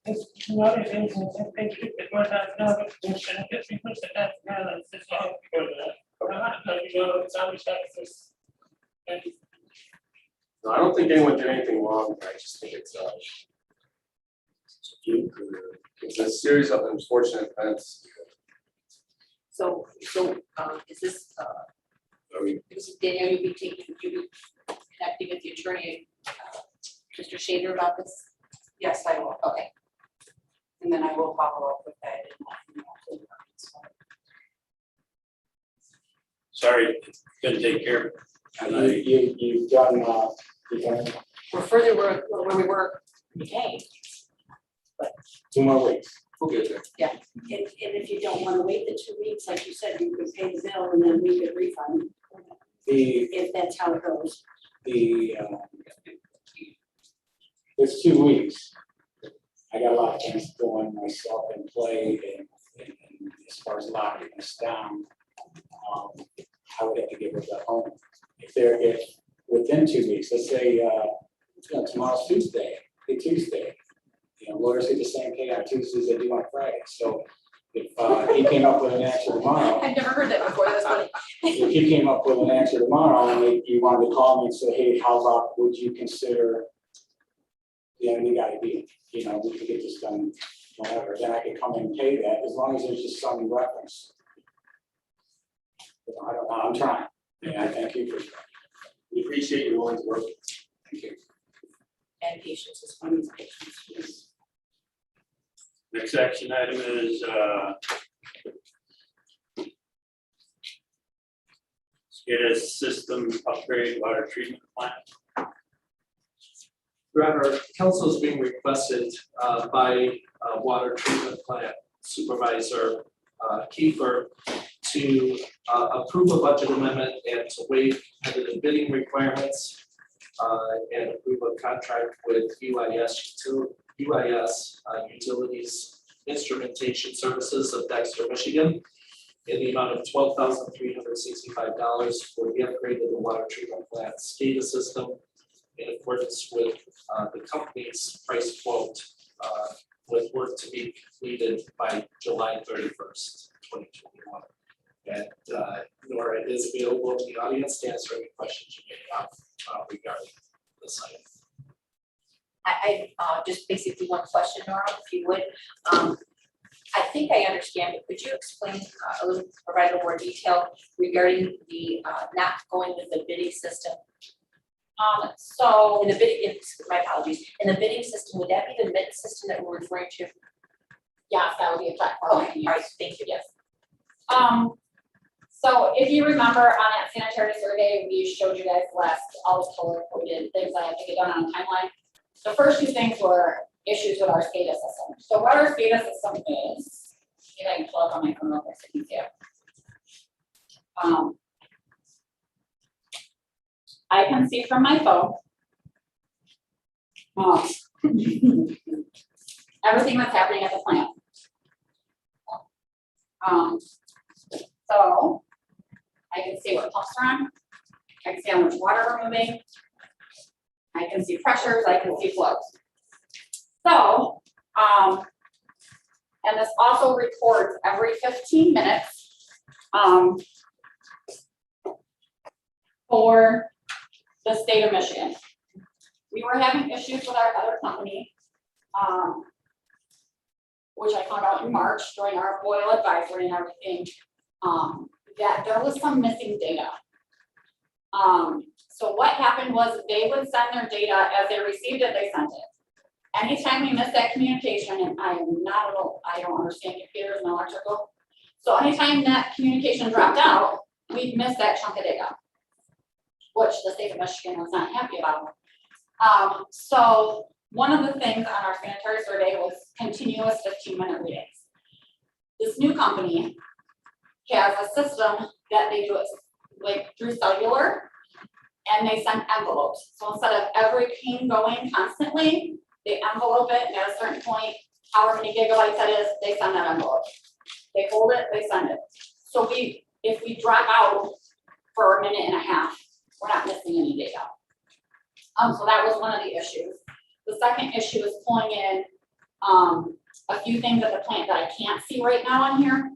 it's one of the things I think it was not a question, I guess we put that balance, it's all good. I want to know, it's always like this. No, I don't think anyone did anything wrong. I just think it's a series of unfortunate events. So, is this, Danielle, you'll be connecting with the attorney, Mr. Shader, about this? Yes, I will. Okay. And then I will follow up with that. Sorry, couldn't take care of it. You've done, We're further where we were, we came. 2 more weeks. We'll get there. And if you don't want to wait the 2 weeks, like you said, you could pay the bill and then we could refund, if that's how it goes. It's 2 weeks. I got a lot of things going myself in play and as far as locking this down, I would have to give her the home. If within 2 weeks, let's say, tomorrow's Tuesday, lawyers get the same pay on Tuesdays they do on Friday, so if, he came up with an answer tomorrow, I've never heard that before, that's funny. if he came up with an answer tomorrow and you wanted to call me and say, hey, how about, would you consider, we gotta be, we could get this done, whatever, then I could come in and pay that, as long as there's just some reference. I don't know, I'm trying, and I thank you for trying. We appreciate you willing to work. Thank you. And patience is one of these patients. Next action item is, SCADA system upgrade water treatment plant. Your Honor, council is being requested by Water Treatment Plant Supervisor Kiefer to approve a budget amendment and to waive competitive bidding requirements and approve a contract with UIS Utilities Instrumentation Services of Dexter, Michigan, in the amount of $12,365 for the upgrade of the water treatment plant SCADA system in accordance with the company's price quote with work to be completed by July 31st, 2021. And Nora is available in the audience to answer any questions you may have regarding this item. I just basically one question, Nora, if you would. I think I understand, but could you explain provide a little more detail regarding the not going with the bidding system? So In the bidding, my apologies, in the bidding system, would that be the MIT system that we're referring to? yes, that would be a platform. Okay, all right, thank you, yes. So if you remember on that sanitary survey, we showed you guys last, all the color coded things I have to get done on a timeline. The first two things were issues with our SCADA system. So what our SCADA system is, if I can pull up on my phone real quick so you can see it. I can see from my phone everything that's happening at the plant. So I can see what pumps are on. I can see how much water we're moving. I can see pressures, I can see flows. So, and this also records every 15 minutes for the state of Michigan. We were having issues with our other company, which I found out in March during our boil advisory and everything, that there was some missing data. So what happened was they would send their data as they received it, they sent it. Anytime we miss that communication, and I don't understand computers and electrical. So anytime that communication dropped out, we'd miss that chunk of data, which the state of Michigan was not happy about. So one of the things on our sanitary survey was continuous 15-minute readings. This new company has a system that they do it like through cellular, and they send envelopes. So instead of every ping going constantly, they envelope it, and at a certain point, however many gigabytes that is, they send that envelope. They hold it, they send it. So if we drop out for a minute and a half, we're not missing any data. So that was one of the issues. The second issue is pulling in a few things at the plant that I can't see right now on here.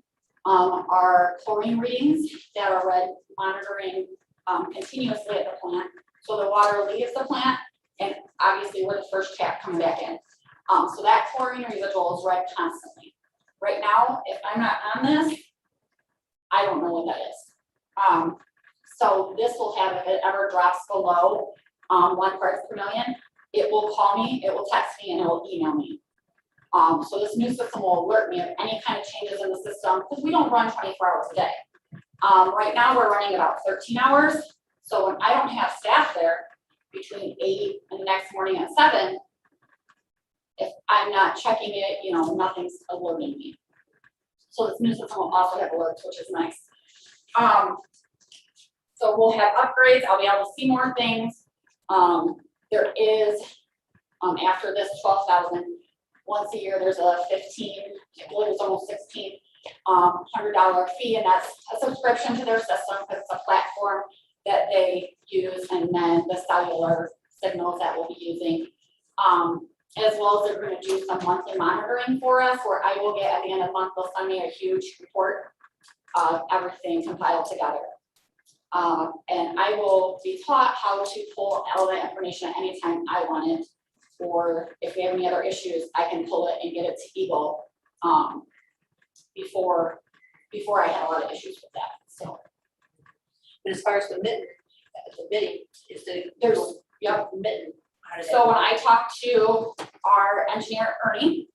Are chlorine readings that are read monitoring continuously at the plant. So the water leaves the plant, and obviously we're the first tap coming back in. So that chlorine residual is read constantly. Right now, if I'm not on this, I don't know what that is. So this will have, if it ever drops below 1 parts per million, it will call me, it will text me, and it will email me. So this new system will alert me of any kind of changes in the system, because we don't run 24 hours a day. Right now we're running about 13 hours. So when I don't have staff there between 8 and the next morning at 7, if I'm not checking it, nothing's alerting me. So this new system will also have alerts, which is nice. So we'll have upgrades. I'll be able to see more things. There is, after this 12,000, once a year, there's a 15, I believe it's almost $1,600 fee, and that's a subscription to their system, because it's a platform that they use, and then the cellular signals that we'll be using. As well as they're gonna do some monthly monitoring for us, where I will get, at the end of the month, they'll send me a huge report of everything compiled together. And I will be taught how to pull all that information at any time I want it, or if we have any other issues, I can pull it and get it to Eagle, before I had a lot of issues with that, so. But as far as the bidding, is There's, yep. mitten, how does that? So when I talked to our engineer Ernie,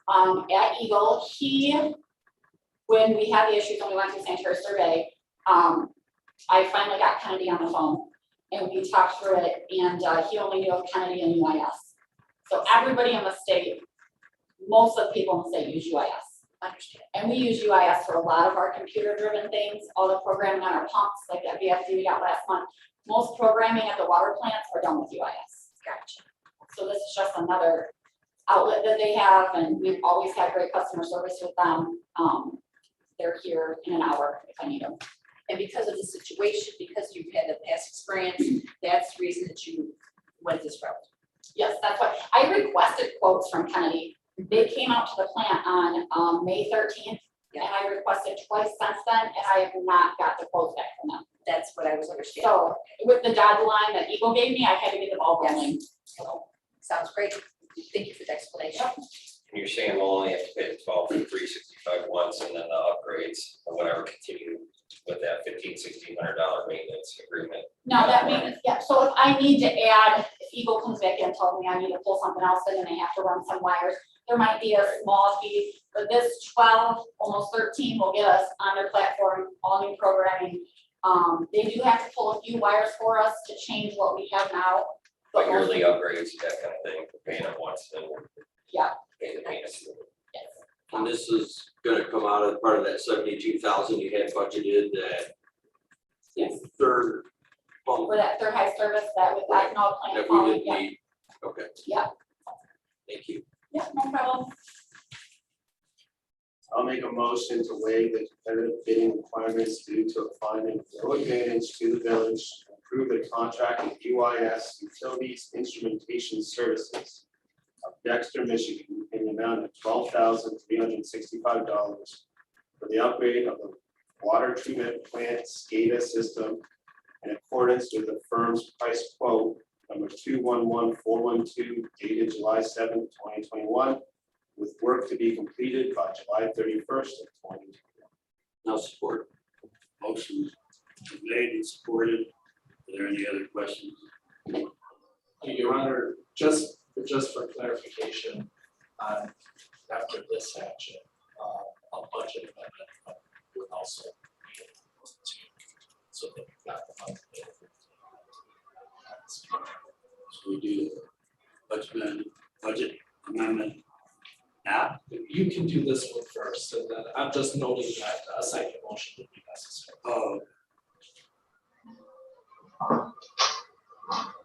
at Eagle, when we had the issues when we went to sanitary survey, I finally got Kennedy on the phone and we talked through it, and he only knew of Kennedy and UIS. So everybody in the state, most of the people in the state use UIS. Understand. And we use UIS for a lot of our computer-driven things, all the programming on our pumps, like that VFD we got last month. Most programming at the water plants are done with UIS. Gotcha. So this is just another outlet that they have, and we've always had great customer service with them. They're here in an hour if I need them. And because of the situation, because you've had the past experience, that's the reason that you went this route. Yes, that's what, I requested quotes from Kennedy. They came out to the plant on May 13th, and I requested twice since then, and I have not got the quotes back from them. That's what I was understanding. So with the deadline that Eagle gave me, I had to get the ball rolling. So, Sounds great. Thank you for the explanation. And you're saying we'll only have to pay the 12 for 365 once, and then the upgrades or whatever continue with that $1,600 maintenance agreement. no, that means, yeah, so if I need to add, if Eagle comes back and tells me I need to pull something else in and I have to run some wires, there might be a small fee, but this 12, almost 13 will get us on their platform, all new programming. They do have to pull a few wires for us to change what we have now. But yearly upgrades, that kind of thing, paying it once, then Yeah. pay the maintenance. Yes. And this is gonna come out of part of that 72,000 you had budgeted, that Yes. third pump For that third high service that with that, no plant that we calling, didn't yeah, need. Okay. Yeah. Thank you. yeah, no problem. I'll make a motion to waive the competitive bidding requirements due to a finding of no advantage to the village, and approve the contract with UIS Utilities Instrumentation Services of Dexter, Michigan, in the amount of $12,365 for the upgrade of the water treatment plant SCADA system in accordance with the firm's price quote number 211412 dated July 7th, 2021, with work to be completed by July 31st of 2021. Now support. Motion made and supported. Are there any other questions? Your Honor, just for clarification, after this action, a budget amendment would also be able to, so that we've got the money available. So we do budget amendment now? You can do this one first, and then I'm just noting that a second motion would be necessary. Oh.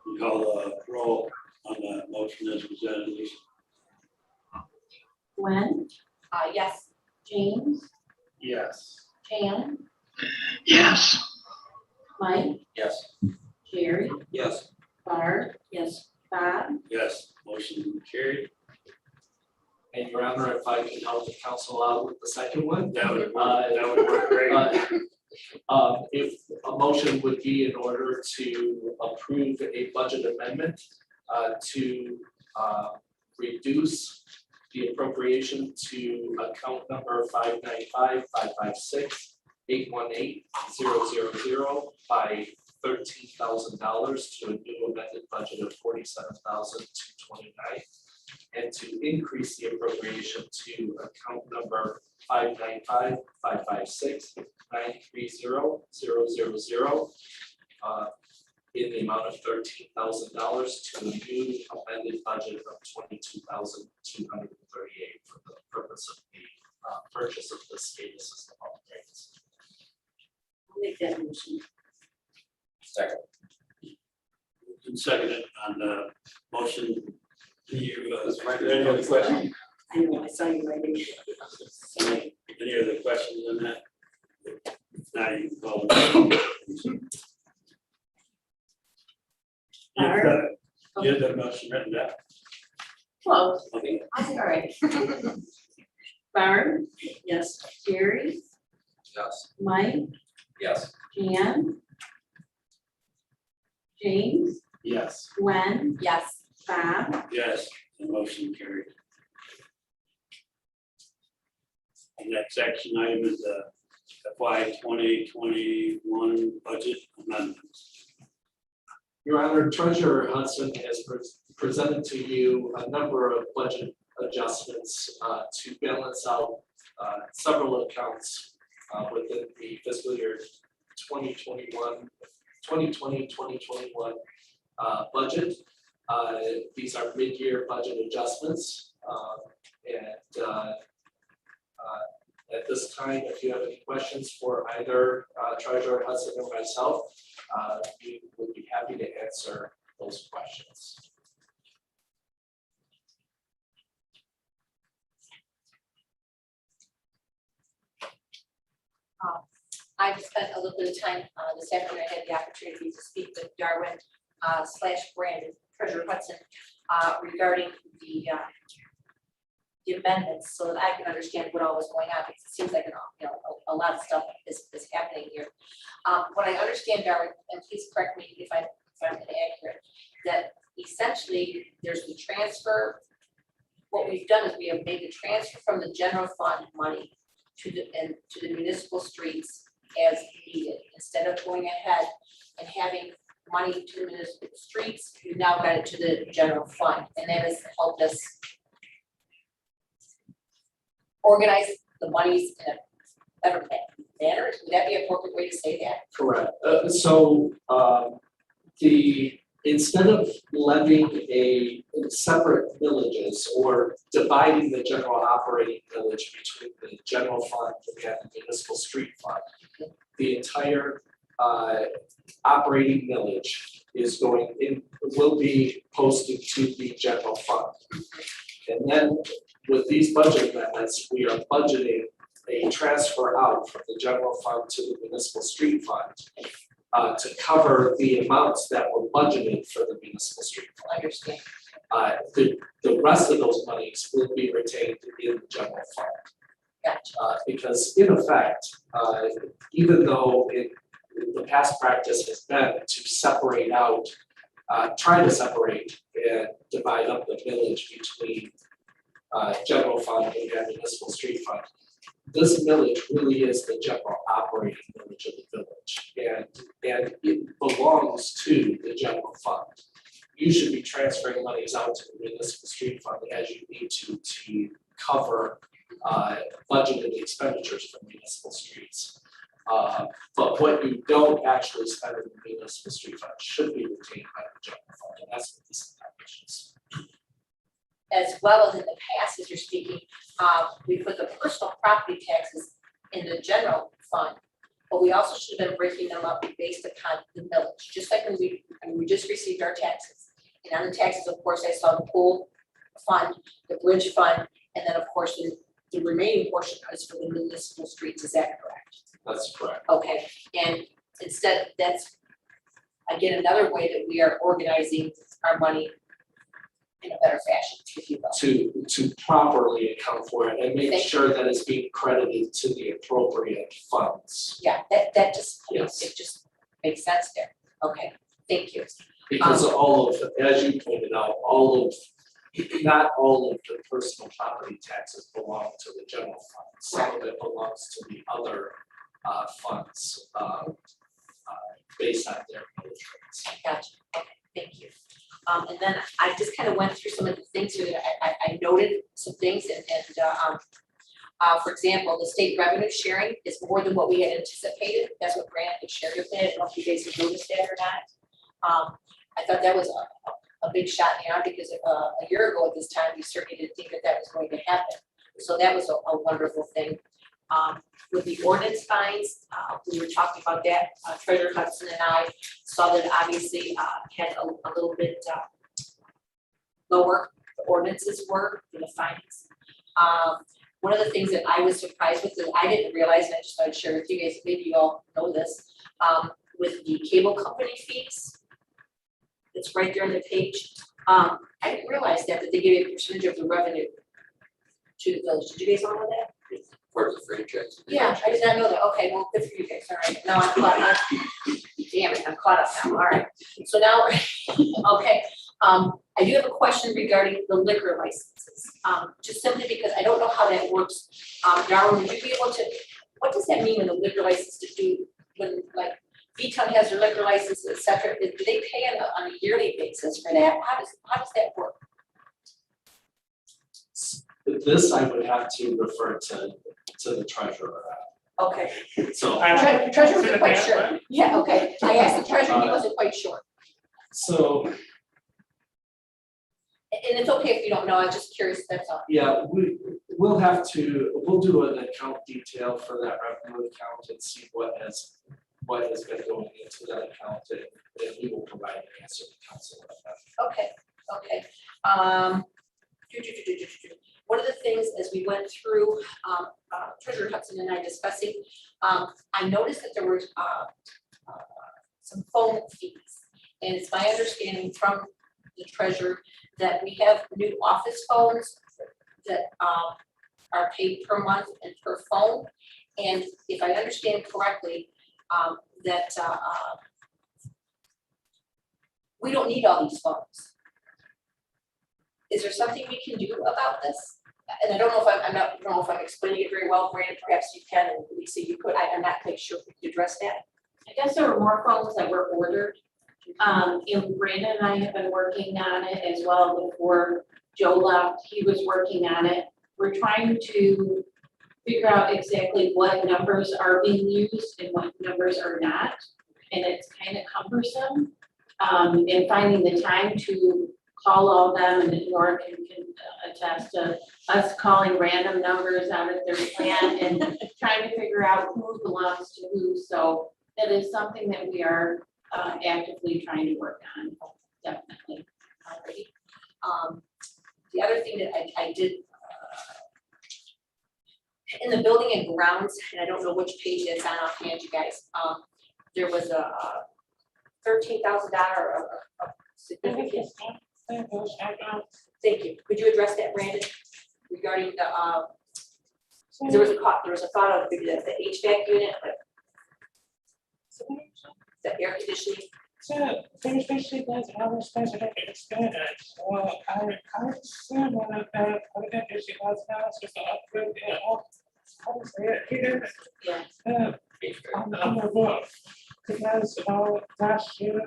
You call the roll on the motion as presented, Lisa? Gwen, Yes. James, Yes. Jan, Yes. Mike, Yes. Jerry, Yes. Barb. Yes. Bob, Yes, motion carried. And Your Honor, if I can help the council out with the second one. That would work great. If a motion would be in order to approve a budget amendment to reduce the appropriation to account number 595-556-818-000 by $13,000 to a new amended budget of $47,229. And to increase the appropriation to account number 595-556-930-000 in the amount of $13,000 to a new amended budget of $22,238 for the purpose of the purchase of the SCADA system upgrades. I'll make that motion. Second. And seconded on the motion. You, Any other questions? I know, I saw you writing. any other questions on that? Now you can call. You've got it. You have the motion written down. Close. Okay. All right. Barb? Yes. Jerry? Yes. Mike? Yes. Jan? James? Yes. Gwen? Yes. Bob? Yes, the motion carried. The next action item is the FY 2021 budget amendments. Your Honor, Treasurer Hudson has presented to you a number of budget adjustments to balance out several accounts within the fiscal year 2021 budget. These are mid-year budget adjustments. At this time, if you have any questions for either Treasurer Hudson or myself, we would be happy to answer those questions. I've spent a little bit of time this afternoon. I had the opportunity to speak with Darwin / Brandon, Treasurer Hudson, regarding the amendments, so that I can understand what all was going on, because it seems like a lot of stuff is happening here. What I understand, Darwin, and please correct me if I'm inaccurate, that essentially there's the transfer. What we've done is we have made the transfer from the general fund money to the municipal streets as needed, instead of going ahead and having money to the municipal streets, we've now got it to the general fund, and that has helped us organize the monies in a better manner. Would that be an appropriate way to say that? Correct. Instead of levying a separate villages or dividing the general operating village between the general fund and the municipal street fund, the entire operating village will be posted to the general fund. And then with these budget amendments, we are budgeting a transfer out from the general fund to the municipal street fund to cover the amounts that were budgeted for the municipal street fund. I understand. The rest of those monies will be retained in the general fund. Gotcha. Because in effect, even though the past practice has been to separate out, try to separate and divide up the village between general fund and municipal street fund. This millage really is the general operating millage of the village, and it belongs to the general fund. You should be transferring monies out to the municipal street fund as you need to cover budgeted expenditures for municipal streets. But what you don't actually spend in the municipal street fund should be retained by the general fund, and that's what this is. As well as in the past, as you're speaking, we put the personal property taxes in the general fund, but we also should have been breaking them up based upon the millage, just like when we just received our taxes. And on the taxes, of course, I saw the pool fund, the bridge fund, and then of course the remaining portion is for the municipal streets. Is that correct? That's correct. Okay, and instead, that's again another way that we are organizing our money in a better fashion, if you will. To properly account for it and make Thank sure that it's being credited to the appropriate funds. Yeah, that just, Yes. it just makes sense there. Okay, thank you. Because all of, as you pointed out, not all of the personal property taxes belong to the general fund. Some of it belongs to the other funds based on their millage rates. Gotcha, okay, thank you. And then I just kind of went through some of the things here that I noted some things and for example, the state revenue sharing is more than what we had anticipated. That's what Grant had shared with me. I don't know if you guys have noticed that or not. I thought that was a big shot in the arm because a year ago at this time, we certainly didn't think that was going to happen. So that was a wonderful thing. With the ordinance fines, we were talking about that. Treasurer Hudson and I saw that obviously had a little bit lower the ordinances were for the fines. One of the things that I was surprised with that I didn't realize, and I just thought I'd share with you guys, maybe you all know this, with the cable company fees. it's right there on the page. I didn't realize that they give you a percentage of the revenue to the village. Did you guys all know that? Part of the franchise. Yeah, I did not know that. Okay, well, good for you guys. All right, now I'm caught up. Damn it, I'm caught up now. All right. So now, okay, I do have a question regarding the liquor licenses. Just simply because I don't know how that works. Darwin, would you be able to, what does that mean when the liquor license to do, when like V-Town has their liquor license, et cetera, do they pay on a yearly basis for that? How does that work? This I would have to refer to the treasurer. Okay, So, treasurer wasn't quite sure. Yeah, okay. I asked the treasurer, he wasn't quite sure. so, And it's okay if you don't know, I'm just curious, that's all. yeah, we'll do an account detail for that revenue account and see what has been going into that account, and we will provide an answer to council on that. Okay. One of the things as we went through, Treasurer Hudson and I discussing, I noticed that there were some phone fees. And it's my understanding from the treasurer that we have new office phones that are paid per month and per phone. And if I understand correctly, that we don't need all these phones. Is there something we can do about this? And I don't know if I don't know if I'm explaining it very well, Brandon, perhaps you can, and Lisa, you could, I'm not quite sure if we could address that. I guess there were more phones that were ordered. And Brandon and I have been working on it as well before Joe left, he was working on it. We're trying to figure out exactly what numbers are being used and what numbers are not. And it's kind of cumbersome. And finding the time to call all them, and Nora can attest to us calling random numbers out of their plan and trying to figure out who belongs to who. So that is something that we are actively trying to work on, definitely already. The other thing that I did in the building and grounds, and I don't know which page that's on offhand, you guys, there was a $13,000 significant. Thank you. Could you address that, Brandon, regarding the there was a thought of the HVAC unit, but the air conditioning. So there's basically our specific experience. So I can't see one of the qualities she has now, so to upgrade it all. How to say it here? Yeah. On the roof. Because last year,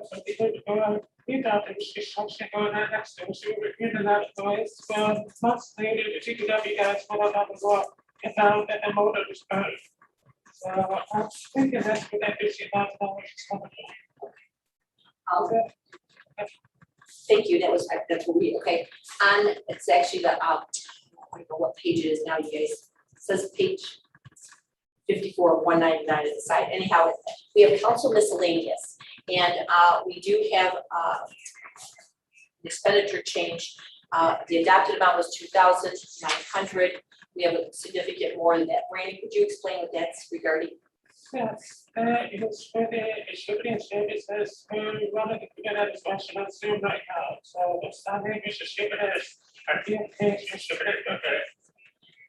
we thought it was something going on next to us. We were hearing a lot of noise. Well, months later, the TPW guys went up on the roof and found that the motor was burned. So I'm thinking that's what that issue was coming Thank you. That's what we, okay. On, it's actually the, I don't know what page it is now, you guys. It says page 54 of 199 at the side. Anyhow, we have council miscellaneous, and we do have an expenditure change. The adopted amount was $2,900. We have a significant more than that. Brandon, could you explain what that's regarding? Yes, it is for the shipping services. We wanted to get a discussion on Zoom right now. So the Sunday, we should ship it as our DMK, you ship it as okay.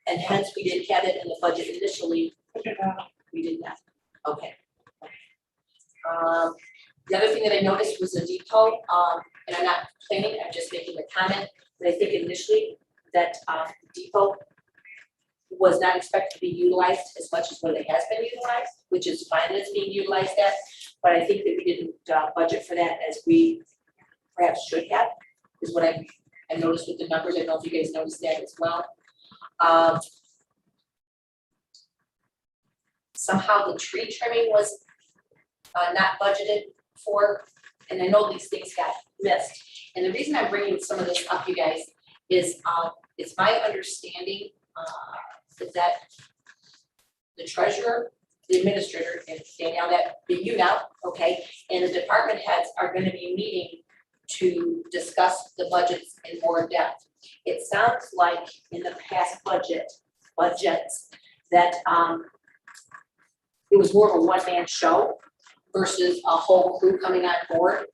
And hence, we didn't have it in the budget initially. Put it down. We did not. Okay. The other thing that I noticed was a depot, and I'm not complaining, I'm just making a comment, that I think initially that depot was not expected to be utilized as much as what it has been utilized, which is fine that it's being utilized at, but I think that we didn't budget for that as we perhaps should have, is what I noticed with the numbers. I don't know if you guys noticed that as well. Somehow the tree trimming was not budgeted for, and I know these things got missed. And the reason I'm bringing some of this up, you guys, is it's my understanding that the treasurer, the administrator, and Danielle, that you know, okay, and the department heads are going to be meeting to discuss the budgets in more depth. It sounds like in the past budgets that it was more of a one-man show versus a whole crew coming on board.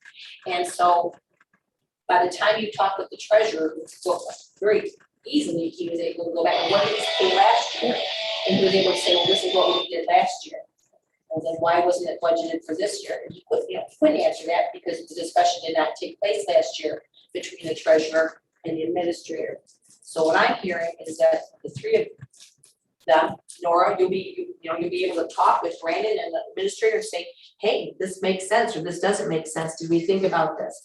And so by the time you talk with the treasurer, so very easily, he was able to go back and what did he pay last year? And he was able to say, well, this is what we did last year. And then why wasn't it budgeted for this year? And he couldn't answer that because the discussion did not take place last year between the treasurer and the administrator. So what I'm hearing is that the three of them, Nora, you'll be able to talk with Brandon and the administrator and say, hey, this makes sense or this doesn't make sense. Did we think about this?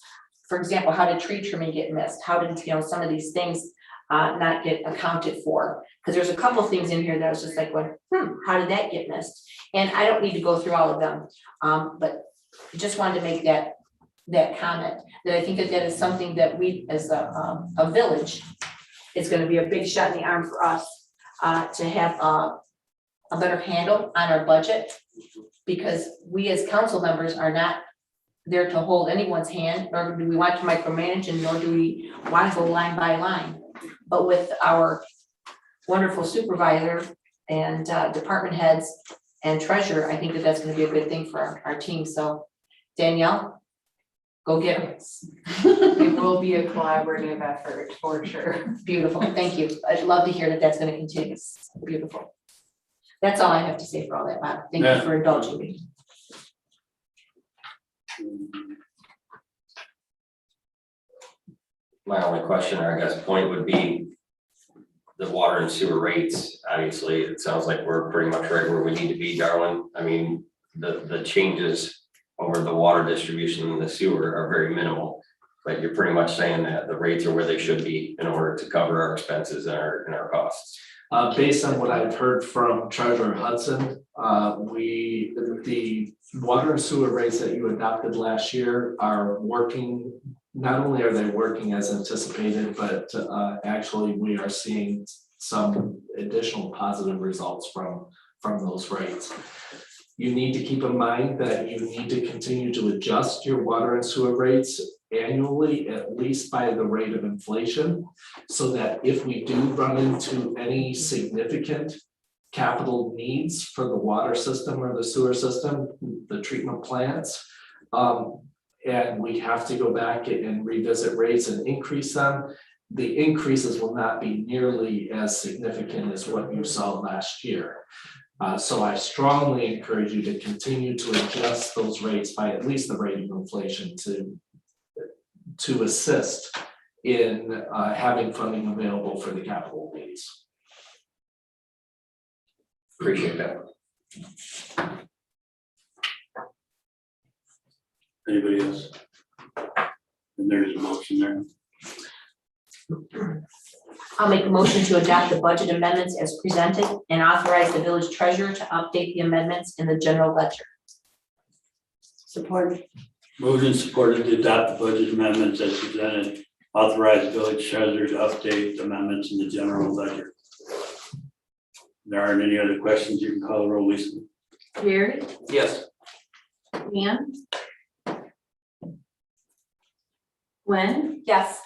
For example, how did tree trimming get missed? How did, some of these things not get accounted for? Because there's a couple things in here that I was just like, how did that get missed? And I don't need to go through all of them, but I just wanted to make that comment, that I think that is something that we as a village, is gonna be a big shot in the arm for us to have a better handle on our budget, because we as council members are not there to hold anyone's hand, nor do we want to micromanage, and nor do we want to go line by line. But with our wonderful supervisor and department heads and treasurer, I think that that's gonna be a good thing for our team. So Danielle, go get it. It will be a collaborative effort for sure. Beautiful, thank you. I'd love to hear that that's gonna continue. Beautiful. That's all I have to say for all that, Bob. Thank you for indulging me. My only question, or I guess point would be the water and sewer rates. Obviously, it sounds like we're pretty much right where we need to be, Darwin. I mean, the changes over the water distribution and the sewer are very minimal. But you're pretty much saying that the rates are where they should be in order to cover our expenses and our costs. Based on what I've heard from Treasurer Hudson, the water and sewer rates that you adopted last year are working. Not only are they working as anticipated, but actually we are seeing some additional positive results from those rates. You need to keep in mind that you need to continue to adjust your water and sewer rates annually, at least by the rate of inflation, so that if we do run into any significant capital needs for the water system or the sewer system, the treatment plants, and we have to go back and revisit rates and increase them, the increases will not be nearly as significant as what you saw last year. So I strongly encourage you to continue to adjust those rates by at least the rate of inflation to assist in having funding available for the capital needs. Appreciate that. Anybody else? And there's a motion there. I'll make a motion to adopt the budget amendments as presented and authorize the village treasurer to update the amendments in the general ledger. Support. Moved and supported to adopt the budget amendments as presented. Authorize village treasurer to update amendments in the general ledger. There aren't any other questions. You can call the roll, Lisa. Gary, Yes. Ann, Gwen, Yes.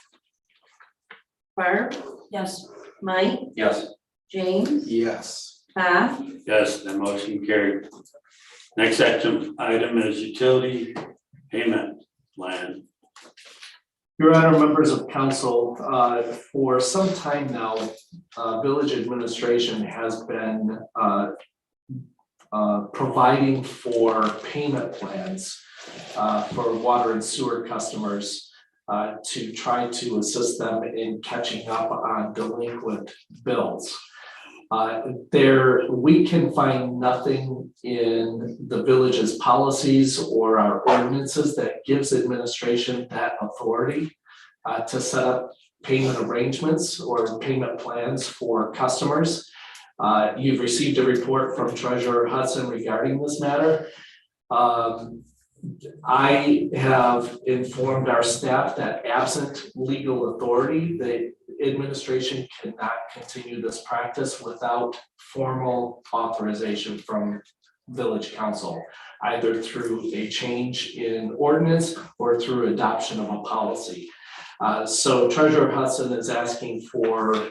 Barb, Yes. Mike, Yes. James, Yes. Bob, Yes, that motion carried. Next item is utility payment plan. Your Honor, members of council, for some time now, village administration has been providing for payment plans for water and sewer customers to try to assist them in catching up on delinquent bills. We can find nothing in the village's policies or our ordinances that gives administration that authority to set up payment arrangements or payment plans for customers. You've received a report from Treasurer Hudson regarding this matter. I have informed our staff that absent legal authority, the administration cannot continue this practice without formal authorization from village council, either through a change in ordinance or through adoption of a policy. So Treasurer Hudson is asking for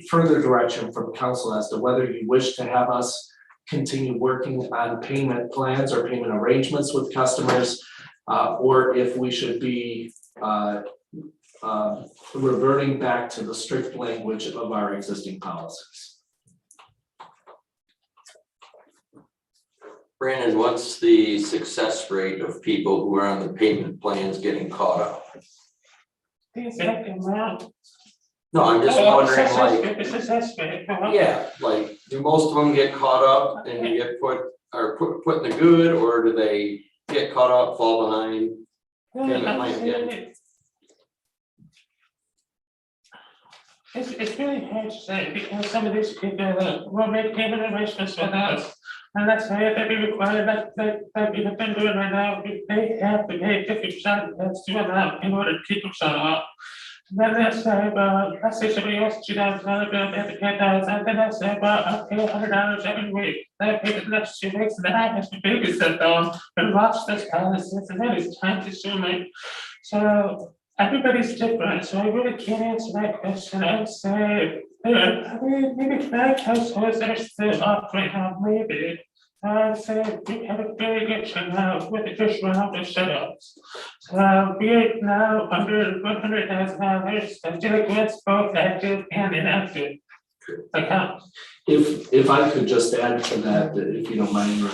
further direction from council as to whether you wish to have us continue working on payment plans or payment arrangements with customers, or if we should be reverting back to the strict language of our existing policies. Brandon, what's the success rate of people who are on the payment plans getting caught up? No, I'm just wondering, like, yeah, like, do most of them get caught up and you get put in the good, or do they get caught up, fall behind? It's really hard to say because some of these people will make payment arrangements with us. And let's say that we require that we have been doing right now, they have to pay 50% of that due amount in order to keep them shut off. And then let's say somebody else $2,000 bill, they have to pay $1,000, and then let's say, I'll pay $100 every week. Then I pay the next 2 weeks, and then I have to babysit them and watch this policy, and that is time consuming. So everybody's different, so I really can't answer that question. I would say, maybe 5 households that are still up right now, maybe. I'd say we have a very good turnout with the first round of shut-ups. We are now under $100,000, I feel like that's both active and inactive accounts. If I could just add to that, if you don't mind, Your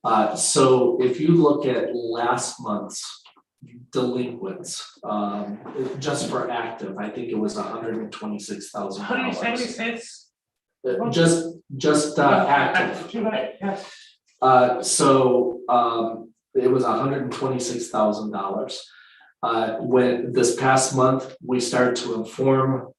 Honor. So if you look at last month's delinquents, just for active, I think it was $126,000. 176. Just active. Right, yes. So it was $126,000. When this past month, we started to inform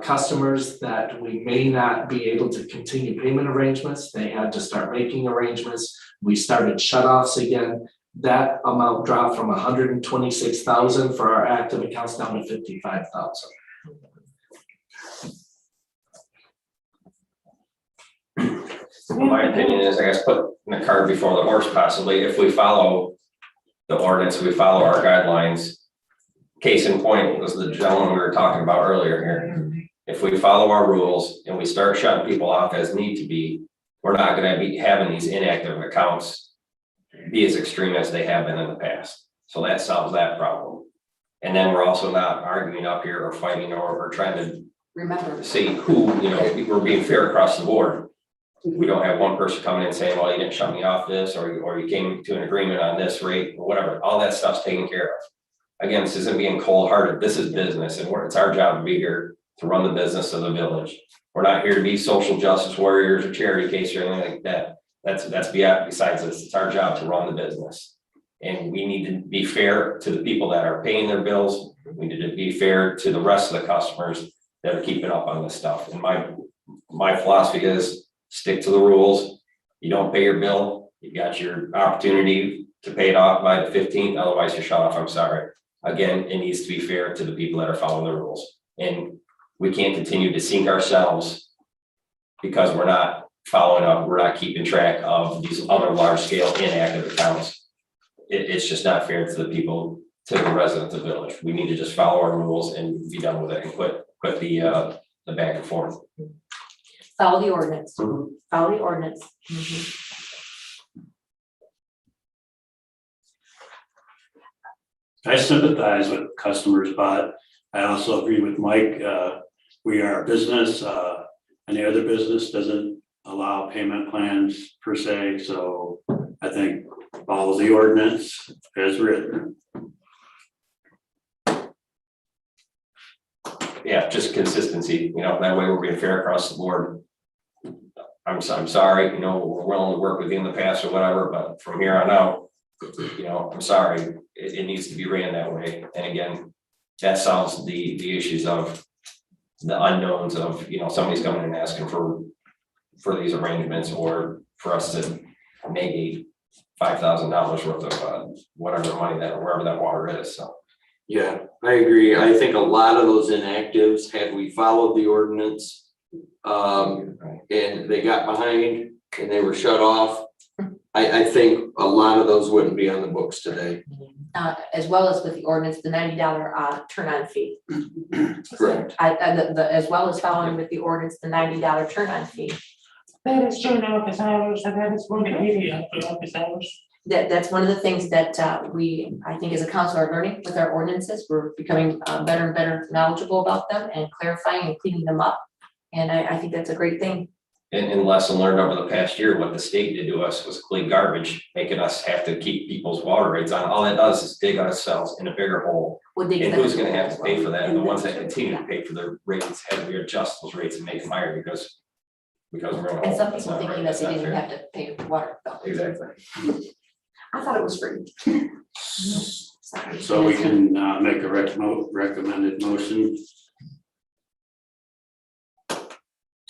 customers that we may not be able to continue payment arrangements. They had to start making arrangements. We started shutoffs again. That amount dropped from $126,000 for our active accounts down to $55,000. My opinion is, I guess, put the cart before the horse possibly. If we follow the ordinance, we follow our guidelines. Case in point was the gentleman we were talking about earlier here. If we follow our rules and we start shutting people off as need to be, we're not gonna be having these inactive accounts be as extreme as they have been in the past. So that solves that problem. And then we're also not arguing up here or fighting or trying to Remember, see who, we're being fair across the board. We don't have one person coming in saying, well, you didn't shut me off this, or you came to an agreement on this rate, or whatever. All that stuff's taken care of. Again, this isn't being cold-hearted. This is business, and it's our job to be here to run the business of the village. We're not here to be social justice warriors or charity case or anything like that. That's besides this. It's our job to run the business. And we need to be fair to the people that are paying their bills. We need to be fair to the rest of the customers that are keeping up on this stuff. And my philosophy is stick to the rules. You don't pay your bill, you got your opportunity to pay it off by the 15th, otherwise you're shut off. I'm sorry. Again, it needs to be fair to the people that are following the rules. And we can't continue to sink ourselves because we're not following up, we're not keeping track of these other large scale inactive accounts. It's just not fair to the people, to the residents of the village. We need to just follow our rules and be done with it and quit the back and forth. follow the ordinance, Mhm. follow the ordinance. I sympathize with customers, but I also agree with Mike. We are a business, any other business doesn't allow payment plans per se, so I think follow the ordinance as written. Yeah, just consistency, that way we're being fair across the board. I'm sorry, we're willing to work with you in the past or whatever, but from here on out, I'm sorry, it needs to be ran that way. And again, that solves the issues of the unknowns of, somebody's coming and asking for these arrangements, or for us to negate $5,000 worth of whatever money wherever that water is, so. Yeah, I agree. I think a lot of those inactives, had we followed the ordinance, and they got behind and they were shut off, I think a lot of those wouldn't be on the books today. As well as with the ordinance, the $90 turn on fee. Correct. As well as following with the ordinance, the $90 turn on fee. That is during office hours, and that is 180 after office hours. That's one of the things that we, I think as a council are learning with our ordinances. We're becoming better and better knowledgeable about them and clarifying and cleaning them up. And I think that's a great thing. And lesson learned over the past year, what the state did to us was clean garbage, making us have to keep people's water rates on. All it does is dig ourselves in a bigger hole. Would they And get who's that? gonna have to pay for that? And the ones that continue to pay for their rates, have we adjust those rates and make them higher because we're in a hole. And some That's people not thinking right. that they That's not didn't fair. have to pay for water bill. Exactly. I thought it was free. Sorry. So we can make a recommended motion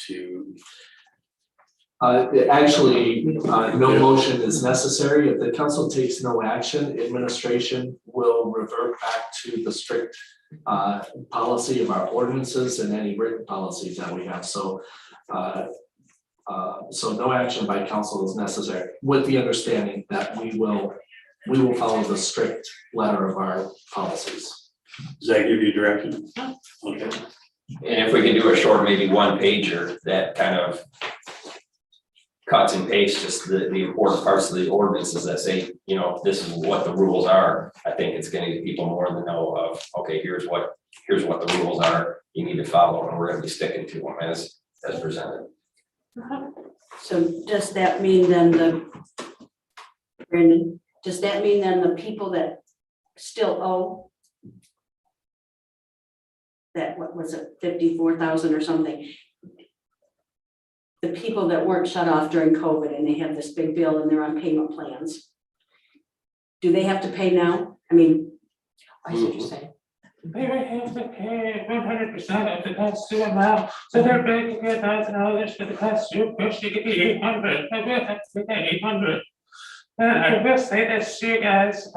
to, Actually, no motion is necessary. If the council takes no action, administration will revert back to the strict policy of our ordinances and any written policies that we have. So no action by council is necessary, with the understanding that we will follow the strict letter of our policies. does that give you direction? Okay. And if we can do a short, maybe one pager that kind of cuts and pastes just the important parts of the ordinances that say, you know, this is what the rules are. I think it's gonna give people more than know of, okay, here's what the rules are, you need to follow, and we're gonna be sticking to them as presented. So does that mean then Brandon, does that mean then the people that still owe that, what was it, 54,000 or something? The people that weren't shut off during COVID and they have this big bill and they're on payment plans, do they have to pay now? I mean, I see what you're saying. They would have to pay 100% of the past due amount, so they're paying $1,000 for the past due, push to get the 800, they will have to pay 800. And I will say this to you guys,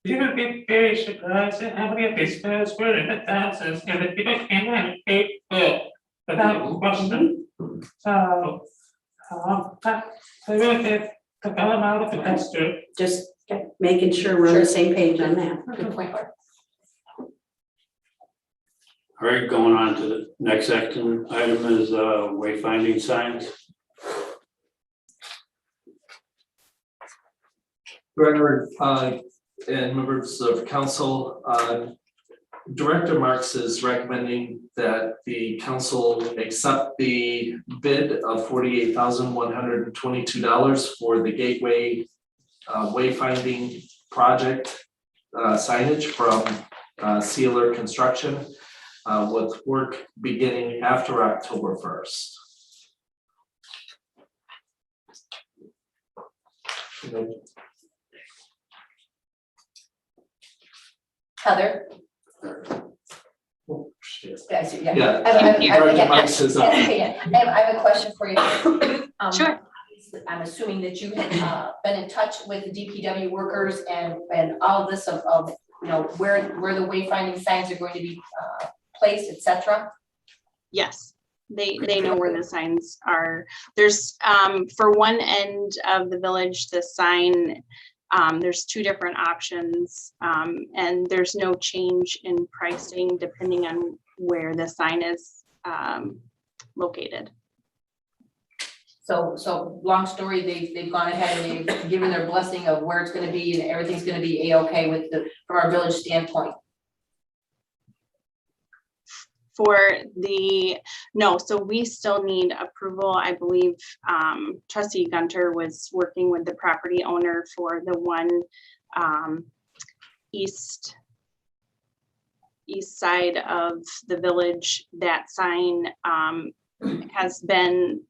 you will be very surprised at how many of these bills were in the thousands, and the people came and paid full without question. So, they will get the full amount of the past due. just making sure we're on the same page on that. Good point, Mark. All right, going on to the next action item is wayfinding signs. Director, and members of council, Director Marks is recommending that the council accept the bid of $48,122 for the Gateway wayfinding project signage from Sealer Construction, with work beginning after October 1st. Heather? Oh, shit. Yeah, I see, yeah. Yeah. I Marks is up. have a question for you. Sure. I'm assuming that you had been in touch with the DPW workers and all of this of you know, where the wayfinding signs are going to be placed, et cetera. Yes, they know where the signs are. There's, for one end of the village, the sign, there's two different options, and there's no change in pricing depending on where the sign is located. So long story, they've gone ahead and they've given their blessing of where it's gonna be and everything's gonna be A-okay with from our village standpoint. No, so we still need approval. I believe trustee Gunter was working with the property owner for the one east side of the village. That sign has been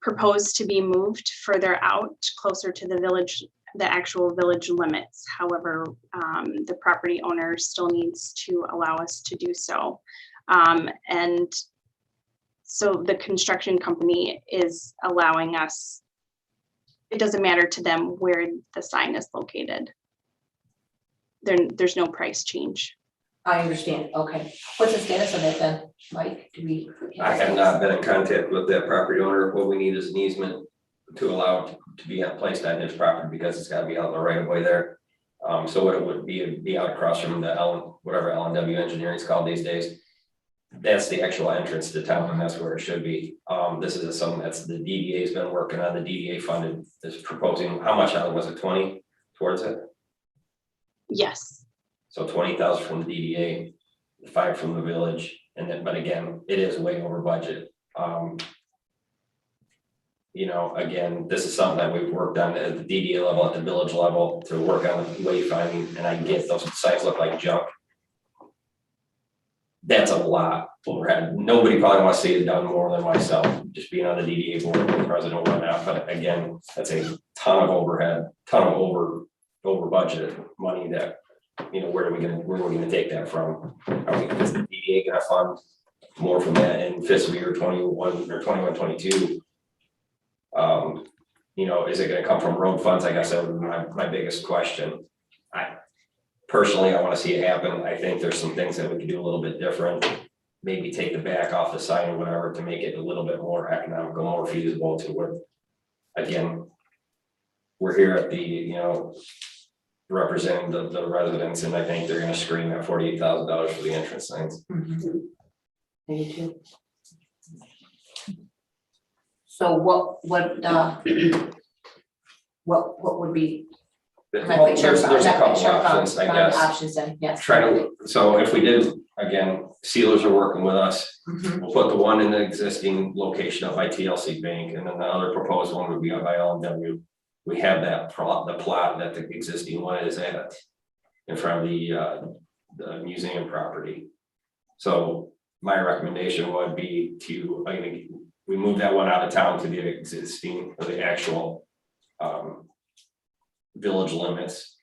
proposed to be moved further out, closer to the village, the actual village limits. However, the property owner still needs to allow us to do so. And so the construction company is allowing us, it doesn't matter to them where the sign is located. There's no price change. I understand, okay. What's the status of that then, Mike? Do we? I have not been in contact with that property owner. What we need is an easement to allow it to be placed on his property because it's gotta be out in the right of way there. So what it would be out across from the whatever L&W engineering is called these days. that's the actual entrance to town, and that's where it should be. This is something that's the DDA's been working on. The DDA funded is proposing, how much out was it, 20 towards it? Yes, So 20,000 from the DDA, 5 from the village, and then, but again, it is way over budget. You know, again, this is something that we've worked on at the DDA level, at the village level, to work on the wayfinding, and I get those sites look like junk. That's a lot overhead. Nobody probably wants to see it done more than myself, just being on the DDA board, the president right now, but again, that's a ton of overhead, ton of over budget money that, you know, where are we gonna take that from? Are we, is the DDA gonna fund more from that in fiscal year 21 or 21-22? You know, is it gonna come from road funds? I guess that would be my biggest question. Personally, I wanna see it happen. I think there's some things that we could do a little bit different. Maybe take the back off the sign or whatever to make it a little bit more economical, more feasible to where, again, we're here at the, you know, representing the residents, and I think they're gonna scream at $48,000 for the entrance signs. Me too. So what would be? I'm not Well, quite sure there's about- a I'm not quite couple sure about- options, I about guess. Options then, yes. Try to, so if we did, again, sealers are working with us. Mhm. We'll put the one in the existing location up by TLC Bank, and then the other proposed one would be up by LMW. We have that plot, the plot that the existing one is at in front of the museum property. So my recommendation would be to, I think, we move that one out of town to the existing or the actual village limits.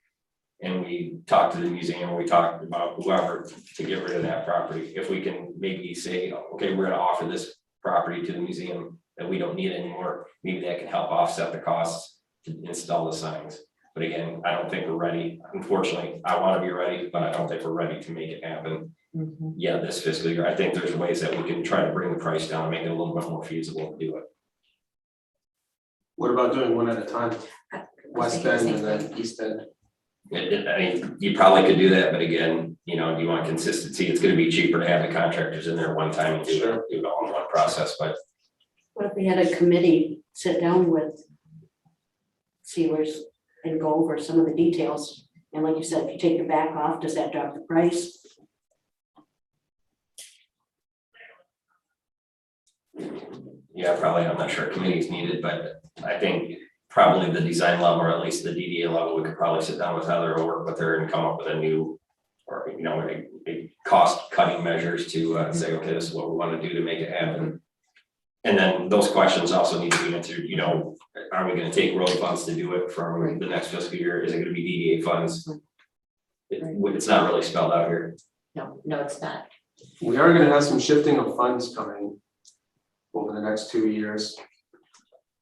And we talk to the museum, we talk about whoever to get rid of that property. If we can maybe say, okay, we're gonna offer this property to the museum that we don't need anymore, maybe that can help offset the costs to install the signs. But again, I don't think we're ready. Unfortunately, I wanna be ready, but I don't think we're ready to make it happen. Yeah, this fiscal year. I think there's ways that we can try to bring the price down and make it a little bit more feasible to do it. What about doing one at a time? West end and then east end? I mean, you probably could do that, but again, you know, you want consistency. It's gonna be cheaper to have the contractors in there one time and do it all in one process, but What if we had a committee sit down with sealers and go over some of the details? And like you said, if you take your back off, does that drop the price? yeah, probably, I'm not sure a committee is needed, but I think probably the design level, or at least the DDA level, we could probably sit down with Heather or work with her and come up with a new, or, you know, a cost cutting measures to say, okay, this is what we want to do to make it happen. And then those questions also need to be answered, you know, are we gonna take road funds to do it from the next fiscal year? Is it gonna be DDA funds? It's not really spelled out here. No, it's not. We are gonna have some shifting of funds coming over the next 2 years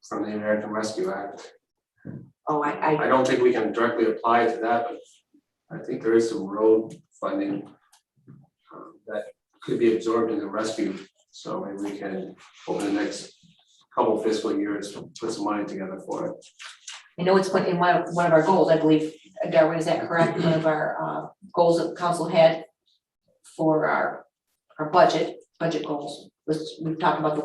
from the American Rescue Act. Oh, I don't think we can directly apply to that, but I think there is some road funding that could be absorbed in the rescue. So maybe we can, over the next couple fiscal years, put some money together for it. I know it's in one of our goals, I believe, Darwin, is that correct? One of our goals that the council had for our budget goals was, we've talked about the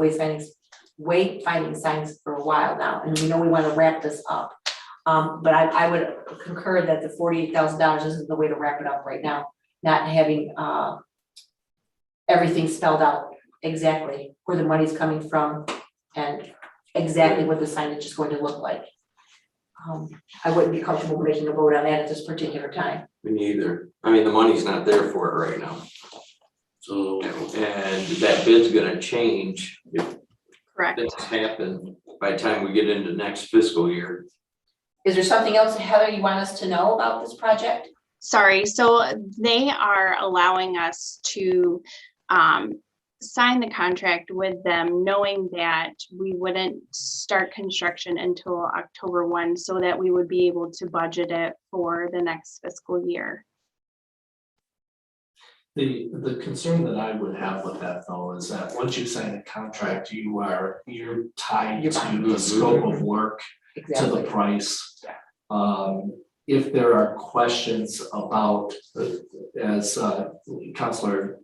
wayfinding signs for a while now, and we know we want to wrap this up. But I would concur that the $48,000 isn't the way to wrap it up right now, not having everything spelled out exactly where the money's coming from and exactly what the signage is going to look like. I wouldn't be comfortable making a vote on that at this particular time. Me neither. I mean, the money's not there for it right now. So, and that bid's gonna change if correct. things happen by the time we get into next fiscal year. Is there something else, Heather, you want us to know about this project? Sorry, so they are allowing us to sign the contract with them, knowing that we wouldn't start construction until October 1, so that we would be able to budget it for the next fiscal year. The concern that I would have with that though is that once you sign a contract, you're tied You're to bound. the scope of work, to the price. If there are questions about, as Councilor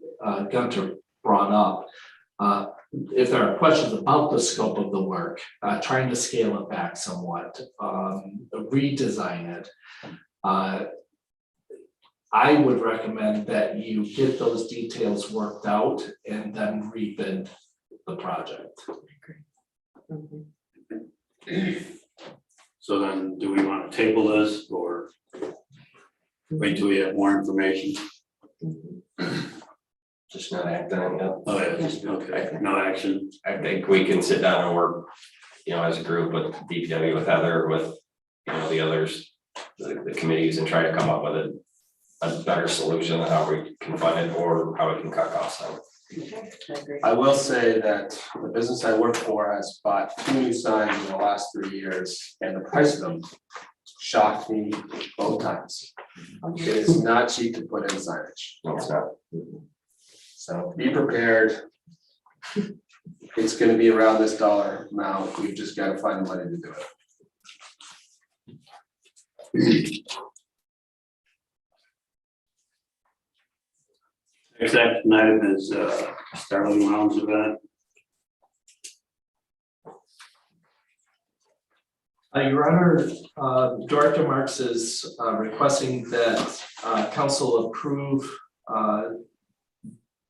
Gunter brought up. If there are questions about the scope of the work, trying to scale it back somewhat, redesign it. I would recommend that you get those details worked out and then rebid the project. So then, do we want to table this or wait till we have more information? Just not acting on it. Oh, yeah, just, okay, no action. I think we can sit down and work, as a group with DPW, with Heather, with, the others, the committees, and try to come up with a better solution on how we can fund it or how we can cut costs on it. I will say that the business I work for has bought 2 new signs in the last 3 years, and the price of them shocked me both times. It is not cheap to put in signage. No, it's not. So be prepared. It's gonna be around this dollar amount. We've just gotta find the money to do it. Next action item is Starling Lounge event. Your Honor, Director Marks is requesting that council approve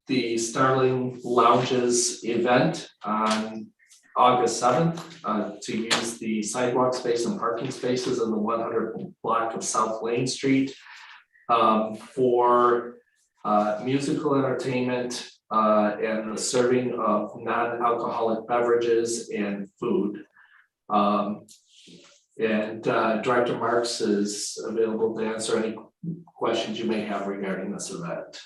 the Starling Lounges event on August 7th to use the sidewalk space and parking spaces in the 100 block of South Lane Street for musical entertainment and the serving of non-alcoholic beverages and food. And Director Marks is available to answer any questions you may have regarding this event.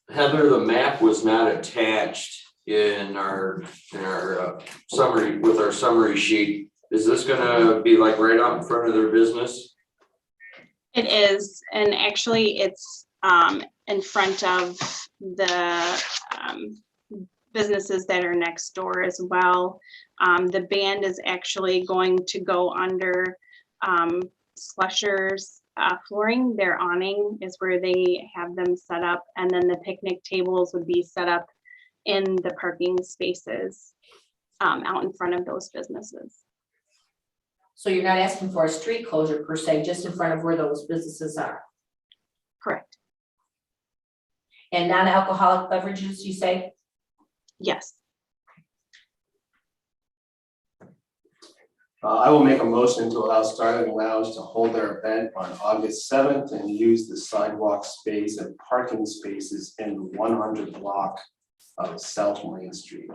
Heather, the map was not attached in our summary, with our summary sheet. Is this gonna be like right out in front of their business? It is, and actually it's in front of the businesses that are next door as well. The band is actually going to go under Slusher's flooring. Their awning is where they have them set up, and then the picnic tables would be set up in the parking spaces out in front of those businesses. So you're not asking for a street closure per se, just in front of where those businesses are? Correct. And non-alcoholic beverages, you say? Yes. I will make a motion to allow Starling Lounge to hold their event on August 7th and use the sidewalk space and parking spaces in the 100 block of South Lane Street.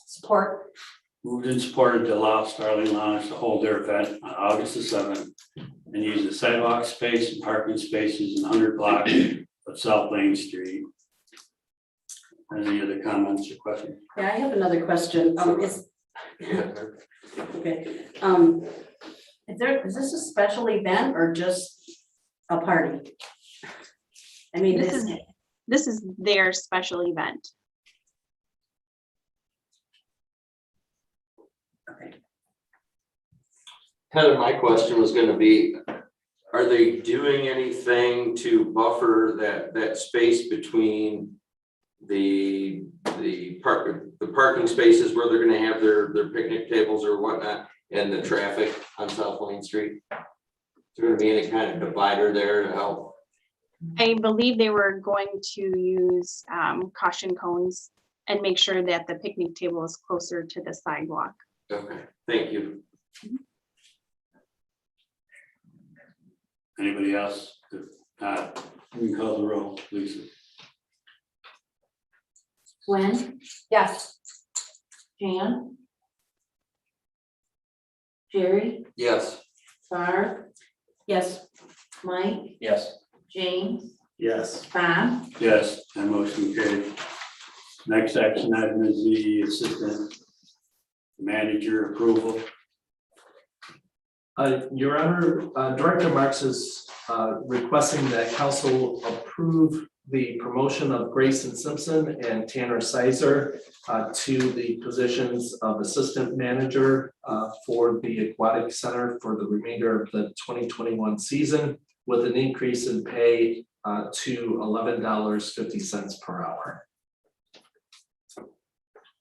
Support. Moved and supported to allow Starling Lounge to hold their event on August the 7th and use the sidewalk space and parking spaces in 100 block of South Lane Street. Any other comments or questions? Yeah, I have another question. Okay, is this a special event or just a party? I mean, This is their special event. Heather, my question was gonna be, are they doing anything to buffer that space between the parking spaces where they're gonna have their picnic tables or whatnot and the traffic on South Lane Street? Is there gonna be any kind of divider there to help? I believe they were going to use caution cones and make sure that the picnic table is closer to the sidewalk. Okay, thank you. Anybody else? If not, we can call the roll, Lisa. Gwen, Yes. Jan, Jerry, Yes. Barb, yes, Mike, Yes. James, Yes. Bob, Yes, that motion carried. Next action item is the assistant manager approval. Your Honor, Director Marks is requesting that council approve the promotion of Grayson Simpson and Tanner Sizer to the positions of assistant manager for the aquatic center for the remainder of the 2021 season, with an increase in pay to $11.50 per hour.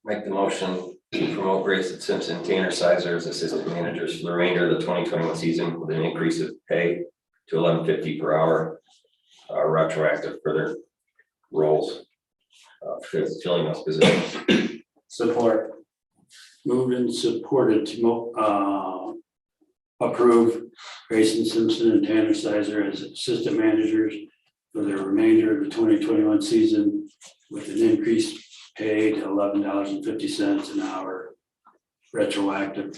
Make the motion to promote Grayson Simpson, Tanner Sizer as assistant managers for the remainder of the 2021 season with an increase of pay to $11.50 per hour, retroactive for their roles, filling those positions. Support. Moved and supported to approve Grayson Simpson and Tanner Sizer as assistant managers for the remainder of the 2021 season with an increased pay to $11.50 an hour, retroactive.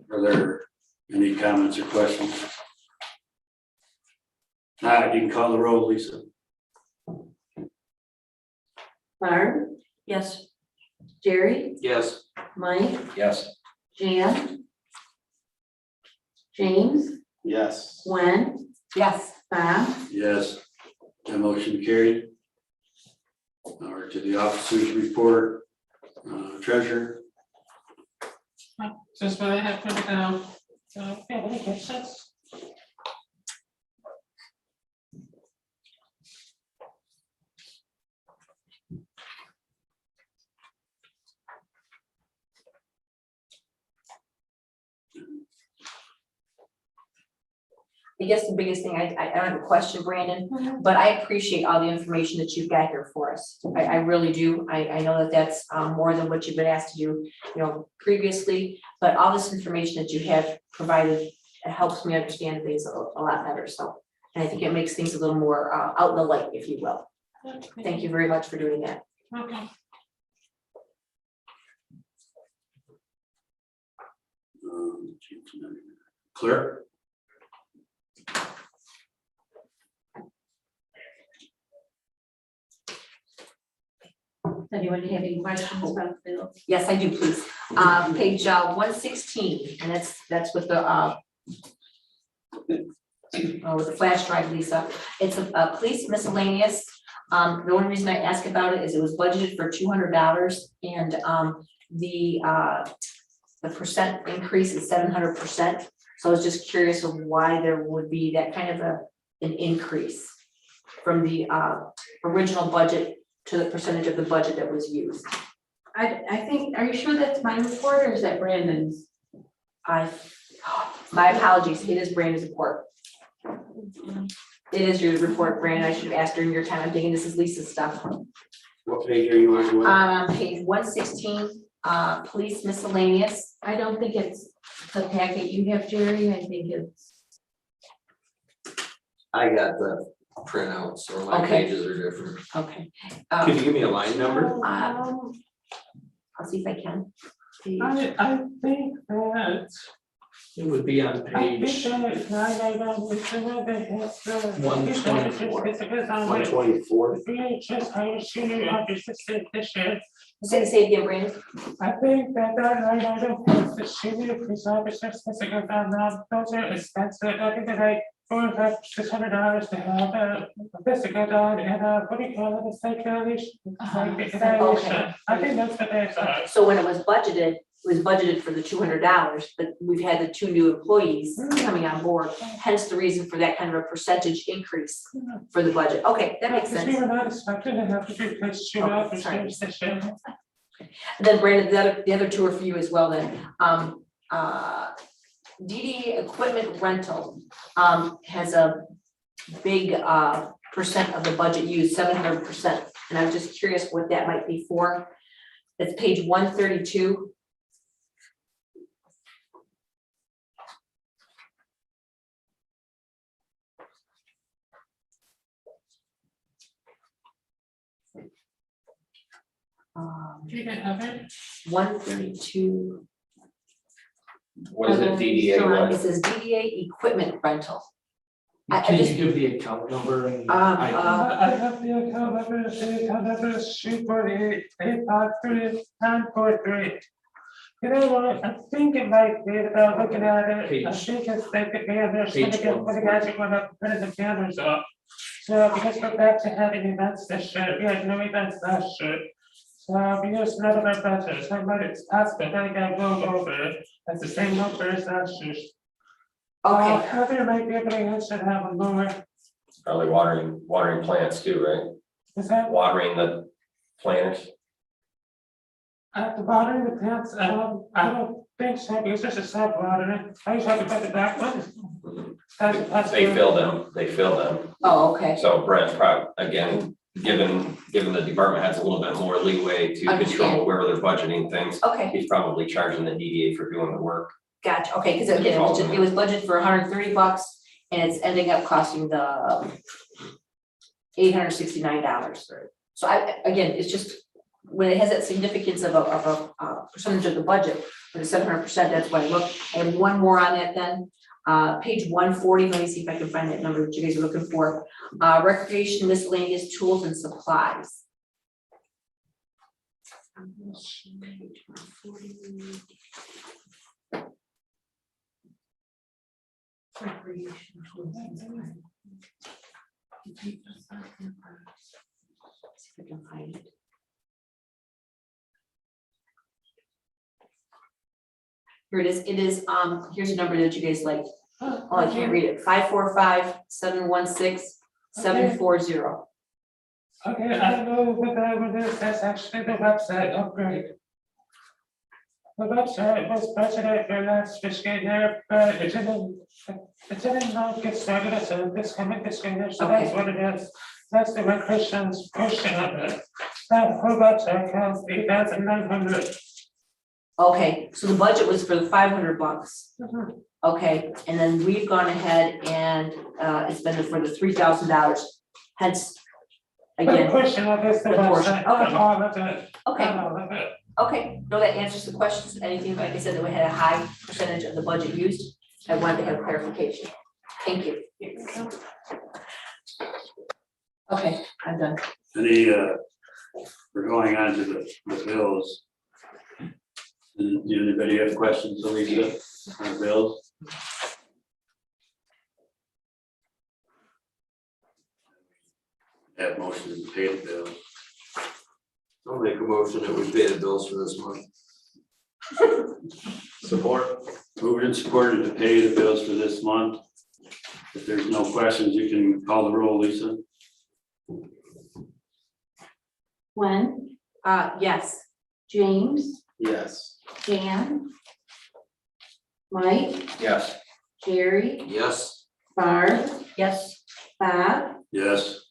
Are there any comments or questions? All right, you can call the roll, Lisa. Barb? Yes. Jerry? Yes. Mike? Yes. Jan? James? Yes. Gwen? Yes. Bob? Yes, that motion carried. Or to the officers report, treasurer. Just what I have put down. So, yeah, any questions? I guess the biggest thing, I don't have a question, Brandon, but I appreciate all the information that you've got here for us. I really do. I know that that's more than what you've been asked to do, previously, but all this information that you have provided helps me understand things a lot better, so. And I think it makes things a little more out in the light, if you will. Thank you very much for doing that. Okay. Clerk? Anyone have any questions about the bill? Yes, I do, please. Page 116, and that's with the with the flash drive, Lisa. It's a police miscellaneous. The only reason I ask about it is it was budgeted for $200, and the percent increase is 700%. So I was just curious of why there would be that kind of an increase from the original budget to the percentage of the budget that was used. I think, are you sure that's my report or is that Brandon's? My apologies, it is Brandon's report. It is your report, Brandon. I should have asked during your time. I'm thinking this is Lisa's stuff. What page are you on? Page 116, police miscellaneous. I don't think it's the packet you have, Jerry. I think it's. I got the printouts, so my Okay. pages are different. Okay. Can you give me a line number? I'll see if I can. I think that. It would be on I think page that line item is the one that has the. 124. 124. VHS higher senior assistant position. Say it again, Brandon. I think that line item has the senior police officer specific those are expensive. I think that I would have $600 to have a physical done and what do you call it, a psychologist? Okay. I think that's the best. So when it was budgeted for the $200, but we've had the 2 new employees coming on board, hence the reason for that kind of a percentage increase for the budget. Okay, that makes Because we sense. were not expecting to have to do this shoot Okay, out for sorry. station. Then Brandon, the other 2 are for you as well then. DD equipment rental has a big percent of the budget used, 700%. And I'm just curious what that might be for. It's page 132. Do you have it? 132. What is it, DDA Hold on, what? It says DDA equipment rental. I Can just- you give the account number and? I have the account number is 248-853-943. You know what, I think it might be about looking at it, I Page- think it's like the cameras, when page the guys are going up, putting the cameras up. So because we're back to having events this year, we had no events last year. So we used none of our budgets, so but it's possible that I got rolled over, that's the same number as last year. Okay, Heather might be able to answer that one more. Probably watering plants too, right? Is that Watering the planters. at the bottom of the plants? I don't think so, because this is self-watering. I just have to put the back one. That's They good. fill them. oh, okay, So Brent's probably, again, given the department has a little bit more leeway to Understand. control where they're budgeting things, okay, he's probably charging the DDA for doing the work. gotcha, okay, because again, it was budgeted for $130 and it's ending up costing the $869. So again, it's just, when it has that significance of a percentage of the budget, for the 700%, that's why I look. I have one more on that then. Page 140, let me see if I can find that number that you guys are looking for. Recreation miscellaneous tools and supplies. Page 140. Recreation tools and supplies. See if I can find it. Here it is, here's a number that you guys like, oh, I can't read it, 545-716-740. Okay, I know what that one is. That's actually the website upgrade. The website was budgeted for last fiscal year, but it didn't not get started until this coming fiscal year, so that's what it is. That's the recreation's portion of it. That whole website counts $8,900. Okay, so the budget was for the $500. Okay, and then we've gone ahead and it's been for the $3,000. Hence, The again, portion of this, the the portion, website, okay. not all of it. okay, Not all of it. okay, no, that answers the questions. Anything, like I said, that we had a high percentage of the budget used. I wanted to have clarification. Thank you. Okay, I'm done. Any, we're going on to the bills. Do anybody have questions, Alicia, on bills? Have motion to pay the bills. I'll make a motion that we pay the bills for this month. Support. Moved and supported to pay the bills for this month. If there's no questions, you can call the roll, Lisa. Gwen, Yes. James, Yes. Jan, Mike, Yes. Jerry, Yes. Barb, Yes. Bob, Yes,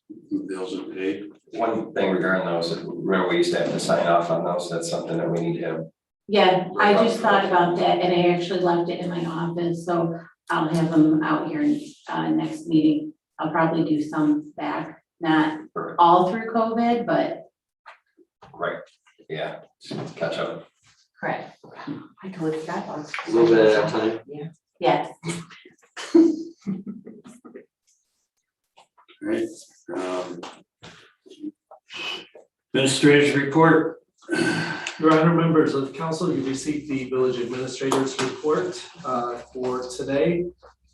bills are paid. One thing regarding those, remember we used to have to sign off on those, that's something that we need to have. yeah, I just thought about that and I actually left it in my office, so I'll have them out here next meeting. I'll probably do some back, not all through COVID, but Right, yeah, catch up. correct, I totally forgot about A little bit at a time. yes. Right. Administrator's report. Your Honor, members of council, you received the village administrator's report for today.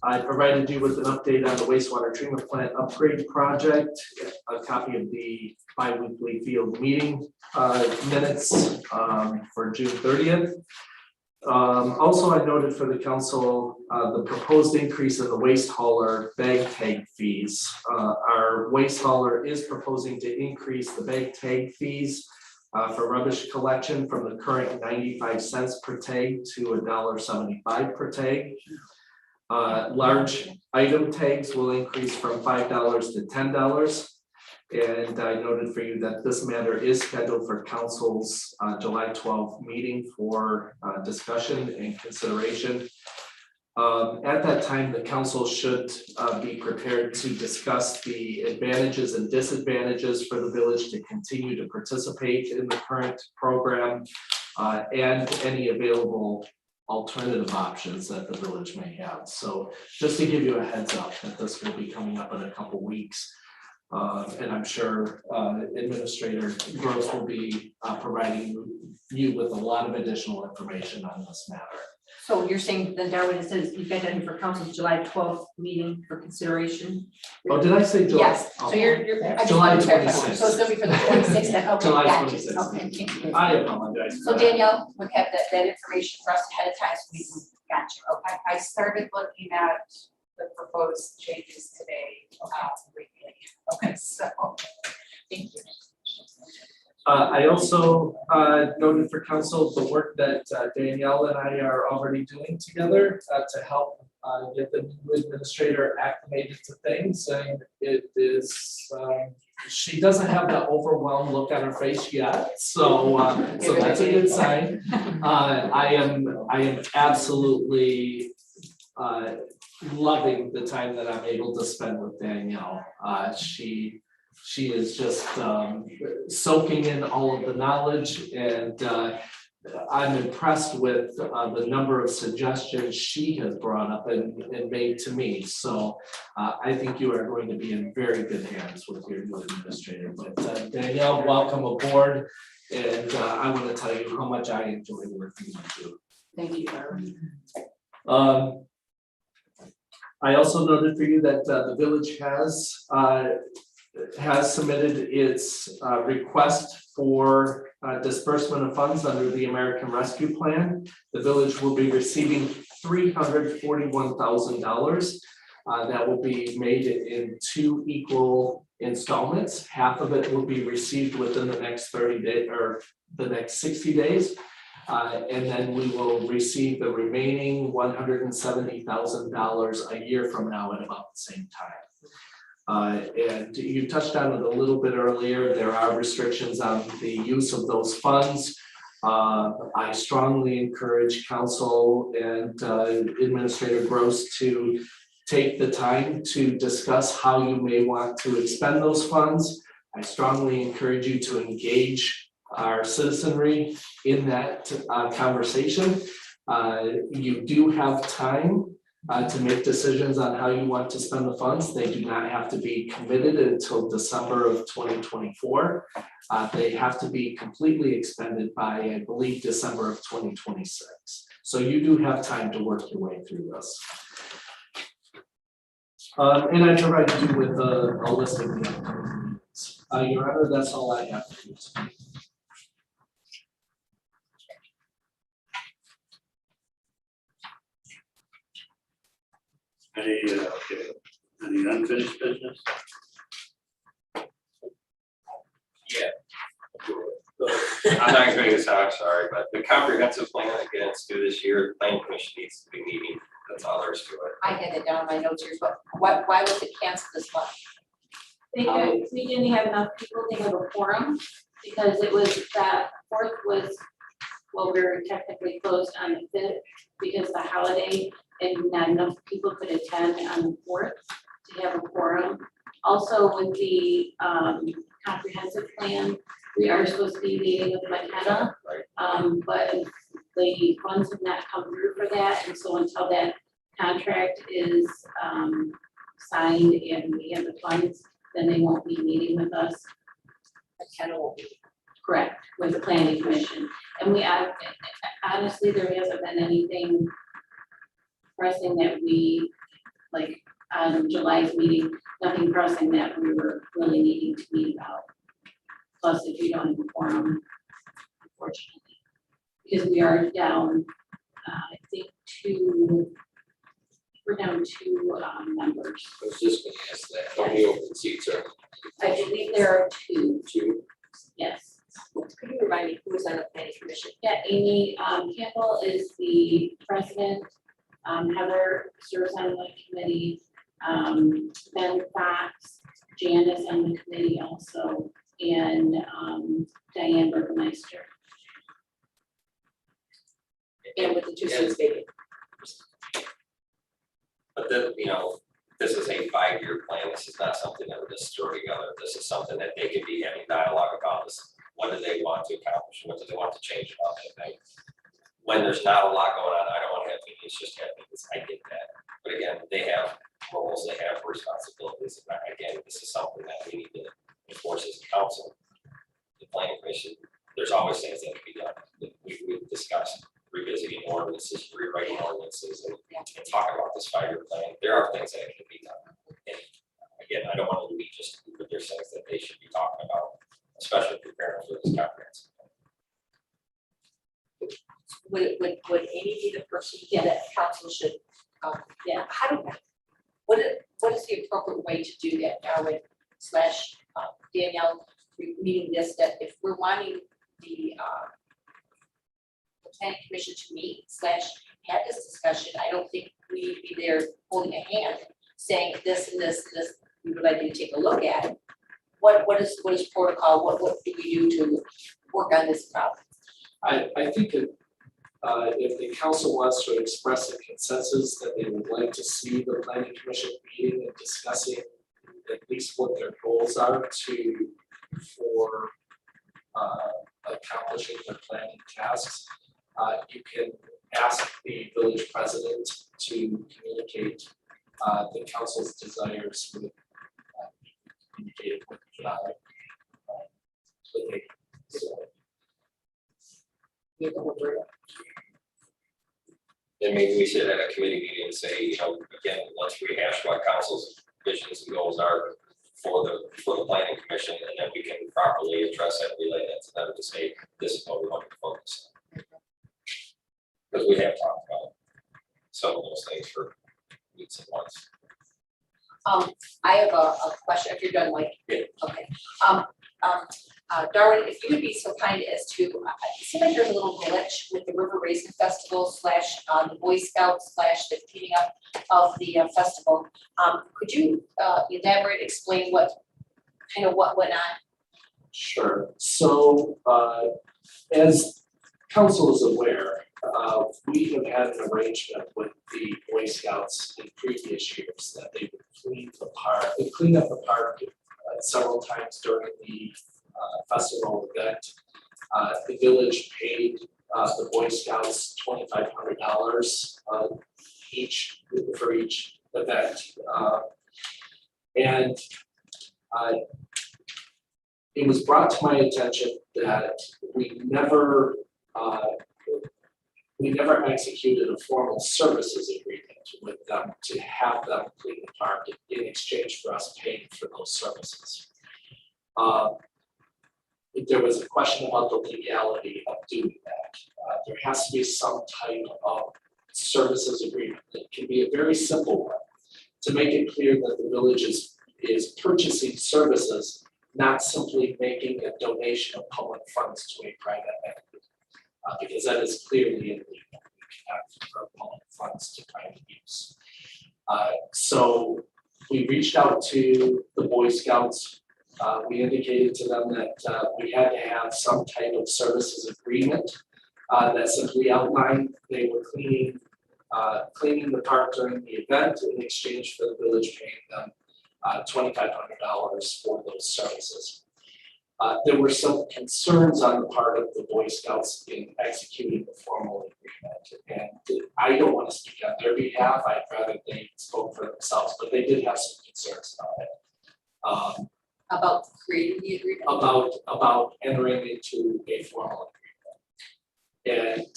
I provided you with an update on the wastewater treatment plant upgrade project, a copy of the bi-weekly field meeting minutes for June 30th. Also, I noted for the council the proposed increase in the waste hauler bag tag fees. Our waste hauler is proposing to increase the bag tag fees for rubbish collection from the current 95 cents per tag to $1.75 per tag. Large item tags will increase from $5 to $10. And I noted for you that this matter is scheduled for council's July 12th meeting for discussion and consideration. At that time, the council should be prepared to discuss the advantages and disadvantages for the village to continue to participate in the current program and any available alternative options that the village may have. So just to give you a heads up that this will be coming up in a couple weeks. And I'm sure Administrator Gross will be providing you with a lot of additional information on this matter. So you're saying that Darwin, it says you've got that for council's July 12th meeting for consideration? Oh, did I say July? Yes, so you're, I just July wanted to clarify. 26th. So it's gonna be for the 26th, then, okay, July gotcha. 26th. Okay, thank you. I apologize. So Danielle would have that information for us ahead of time, so we can Gotcha, okay, I started looking at the proposed changes today, briefly. Okay, so, thank you. I also noted for council the work that Danielle and I are already doing together to help get the new administrator acclimated to things. And it is, she doesn't have the overwhelmed look on her face yet, so that's a good sign. I am absolutely loving the time that I'm able to spend with Danielle. She is just soaking in all of the knowledge, and I'm impressed with the number of suggestions she has brought up and made to me. So I think you are going to be in very good hands with your new administrator. But Danielle, welcome aboard, and I want to tell you how much I enjoy working with you. Thank you, Barbara. I also noted for you that the village has submitted its request for disbursement of funds under the American Rescue Plan. The village will be receiving $341,000. That will be made in 2 equal installments. Half of it will be received within the next 30 days or the next 60 days. And then we will receive the remaining $170,000 a year from now at about the same time. And you touched on it a little bit earlier, there are restrictions on the use of those funds. I strongly encourage council and Administrator Gross to take the time to discuss how you may want to expend those funds. I strongly encourage you to engage our citizenry in that conversation. You do have time to make decisions on how you want to spend the funds. They do not have to be committed until December of 2024. They have to be completely expended by, I believe, December of 2026. So you do have time to work your way through this. And I provided you with a list of the upcoming meetings. Your Honor, that's all I have for you tonight. Any unfinished business? Yeah. I'm not gonna make this out, sorry, but the comprehensive plan, again, it's due this year, the planning commission needs to be meeting, that's all there is to it. I had it down in my notes here, but why was it canceled this month? We didn't have enough people to have a quorum, because it was that 4th was, well, we were technically closed on the 5th because of the holiday, and not enough people could attend on the 4th to have a quorum. Also with the comprehensive plan, we are supposed to be meeting with McKenna, but the funds have not come through for that, and so until that contract is signed and we have the funds, then they won't be meeting with us. McKenna will be. Correct, with the planning commission. And we have, honestly, there hasn't been anything pressing that we, like, on July's meeting, nothing pressing that we were really needing to meet about. Plus, if you don't have a quorum, unfortunately, because we are down, I think we're down 2 members. I was just gonna ask that, how many open seats are? I believe there are 2. 2? Yes. Could you remind me who was on the planning commission? Yeah, Amy Campbell is the president. Heather serves on the committee. Ben Fox, Jan is on the committee also, and Diane Burgermeister. And with the 2 seats vacant. But then, this is a 5-year plan, this is not something that we're just throwing together, this is something that they could be having dialogue about, this, what do they want to accomplish, what do they want to change about anything. When there's not a lot going on, I don't want to have meetings, just have meetings, I get that, but again, they have roles, they have responsibilities, and again, this is something that we need to enforce as a council. The planning commission, there's always things that can be done, we've discussed revisiting ordinances, rewriting ordinances, and talking about this 5-year plan. There are things that can be done. And again, I don't want to be just, but there's things that they should be talking about, especially preparing for this conference. would Amy be the person that council should, yeah, what is the appropriate way to do that, Darwin slash Danielle, meaning this, that if we're wanting the planning commission to meet slash have this discussion, I don't think we need to be there holding a hand, saying this and this and this, we would like you to take a look at. What is protocol, what do we do to work on this problem? I think if the council wants to express a consensus that they would like to see the planning commission meeting and discussing at least what their goals are for accomplishing their planning tasks, you can ask the village president to communicate the council's desires with communicate with the And maybe we should at a committee meeting and say, you know, again, let's rehash what council's visions and goals are for the planning commission, and then we can properly address it, relay that to them to say, this is what we want to focus on. Because we have talked about some of those things for weeks and months. I have a question, if you're done, Mike. Okay. Darwin, if you would be so kind as to, it seems like there's a little glitch with the River Racing Festival slash the Boy Scouts slash the cleaning up of the festival. Could you elaborate, explain what went on? Sure. So as council is aware, we have had an arrangement with the Boy Scouts in previous years that they would clean up the park several times during the festival event. The village paid the Boy Scouts $2,500 each for each event. And it was brought to my attention that we never executed a formal services agreement with them to have them clean the park in exchange for us paying for those services. There was a question about the legality of doing that. There has to be some type of services agreement. It can be a very simple one to make it clear that the village is purchasing services, not simply making a donation of public funds to a private entity, because that is clearly illegal. We cannot throw public funds to private use. So we reached out to the Boy Scouts. We indicated to them that we had to have some type of services agreement that simply outlined they were cleaning the park during the event in exchange for the village paying them $2,500 for those services. There were some concerns on the part of the Boy Scouts in executing the formal agreement, and I don't want to speak on their behalf. I'd rather they spoke for themselves, but they did have some concerns about it. About creating the agreement? About entering into a formal agreement. And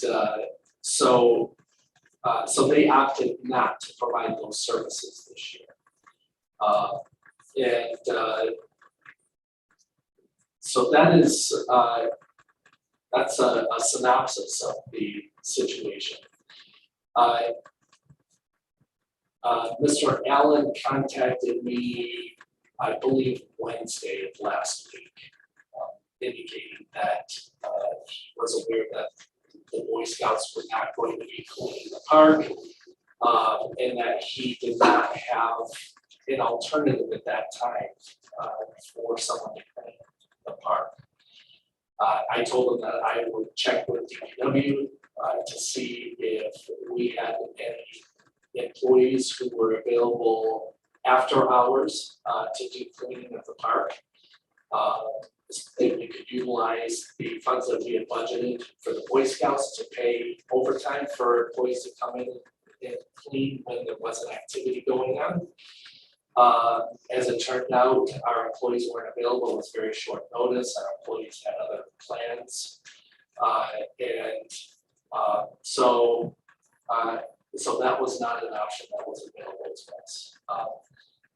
so they opted not to provide those services this year. So that is, that's a synopsis of the situation. Mr. Allen contacted me, I believe Wednesday of last week, indicating that he was aware that the Boy Scouts were not going to be cleaning the park, and that he did not have an alternative at that time for someone to clean the park. I told him that I would check with DPW to see if we had any employees who were available after hours to do cleaning of the park. If we could utilize the funds that we had budgeted for the Boy Scouts to pay overtime for employees to come in and clean when there was an activity going on. As it turned out, our employees weren't available. It was very short notice. Our employees had other plans. So that was not an option that was available to us.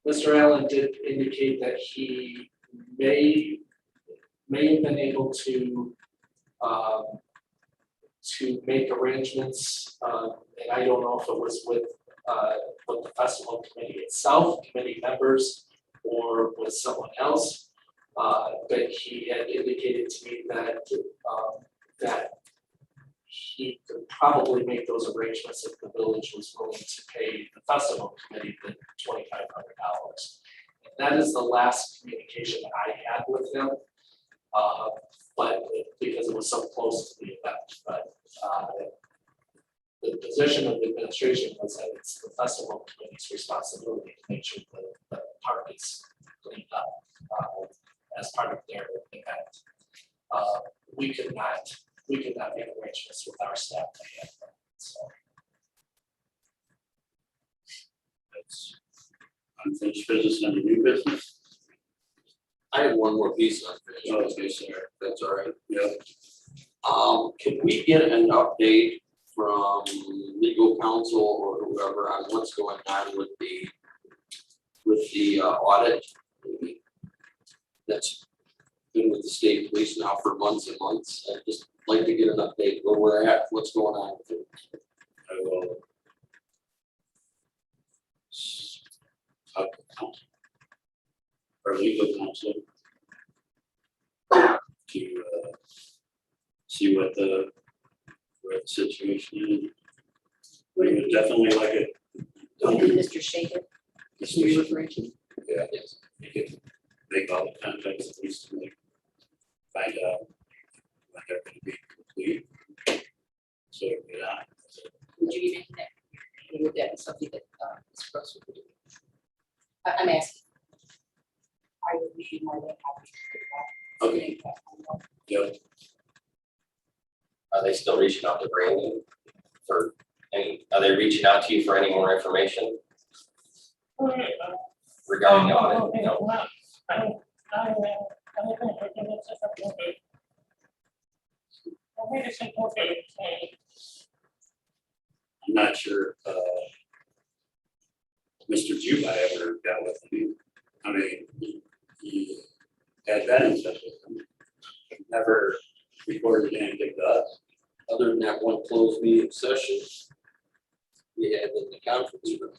Mr. Allen did indicate that he may have been able to to make arrangements, and I don't know if it was with the festival committee itself, committee members, or with someone else. But he had indicated to me that he could probably make those arrangements if the village was willing to pay the festival committee the $2,500. And that is the last communication that I had with him. But because it was so close to the event, but the position of the administration was that it's the festival committee's responsibility to make sure that the park is cleaned up as part of their event. We could not make arrangements with our staff to handle that, so. That's unfinished business and new business. I have one more piece on Oh, finished okay, business, sorry. that's all right. Yeah. Can we get an update from legal counsel or whoever on what's going on with the audit? That's been with the state police now for months and months. I'd just like to get an update where we're at, what's going on with it. I will talk to counsel, our legal counsel, to see what the situation is. We would definitely like it. Would it be Mr. Shaken? Is who you're referring to? Yeah, yes. You could make all the contacts at least to like find out when they're gonna be complete. So get on. Would you even, would that be something that Ms. Gross would do? I'm asking. I would be more than happy to do that. Okay. Yep. Are they still reaching out to Brandon for are they reaching out to you for any more information regarding the audit? No. I'm not sure, Mr. Juba ever got with him. I mean, he had been in touch with him. Never reported anything to us. Other than that one closed meeting session we had in the conference room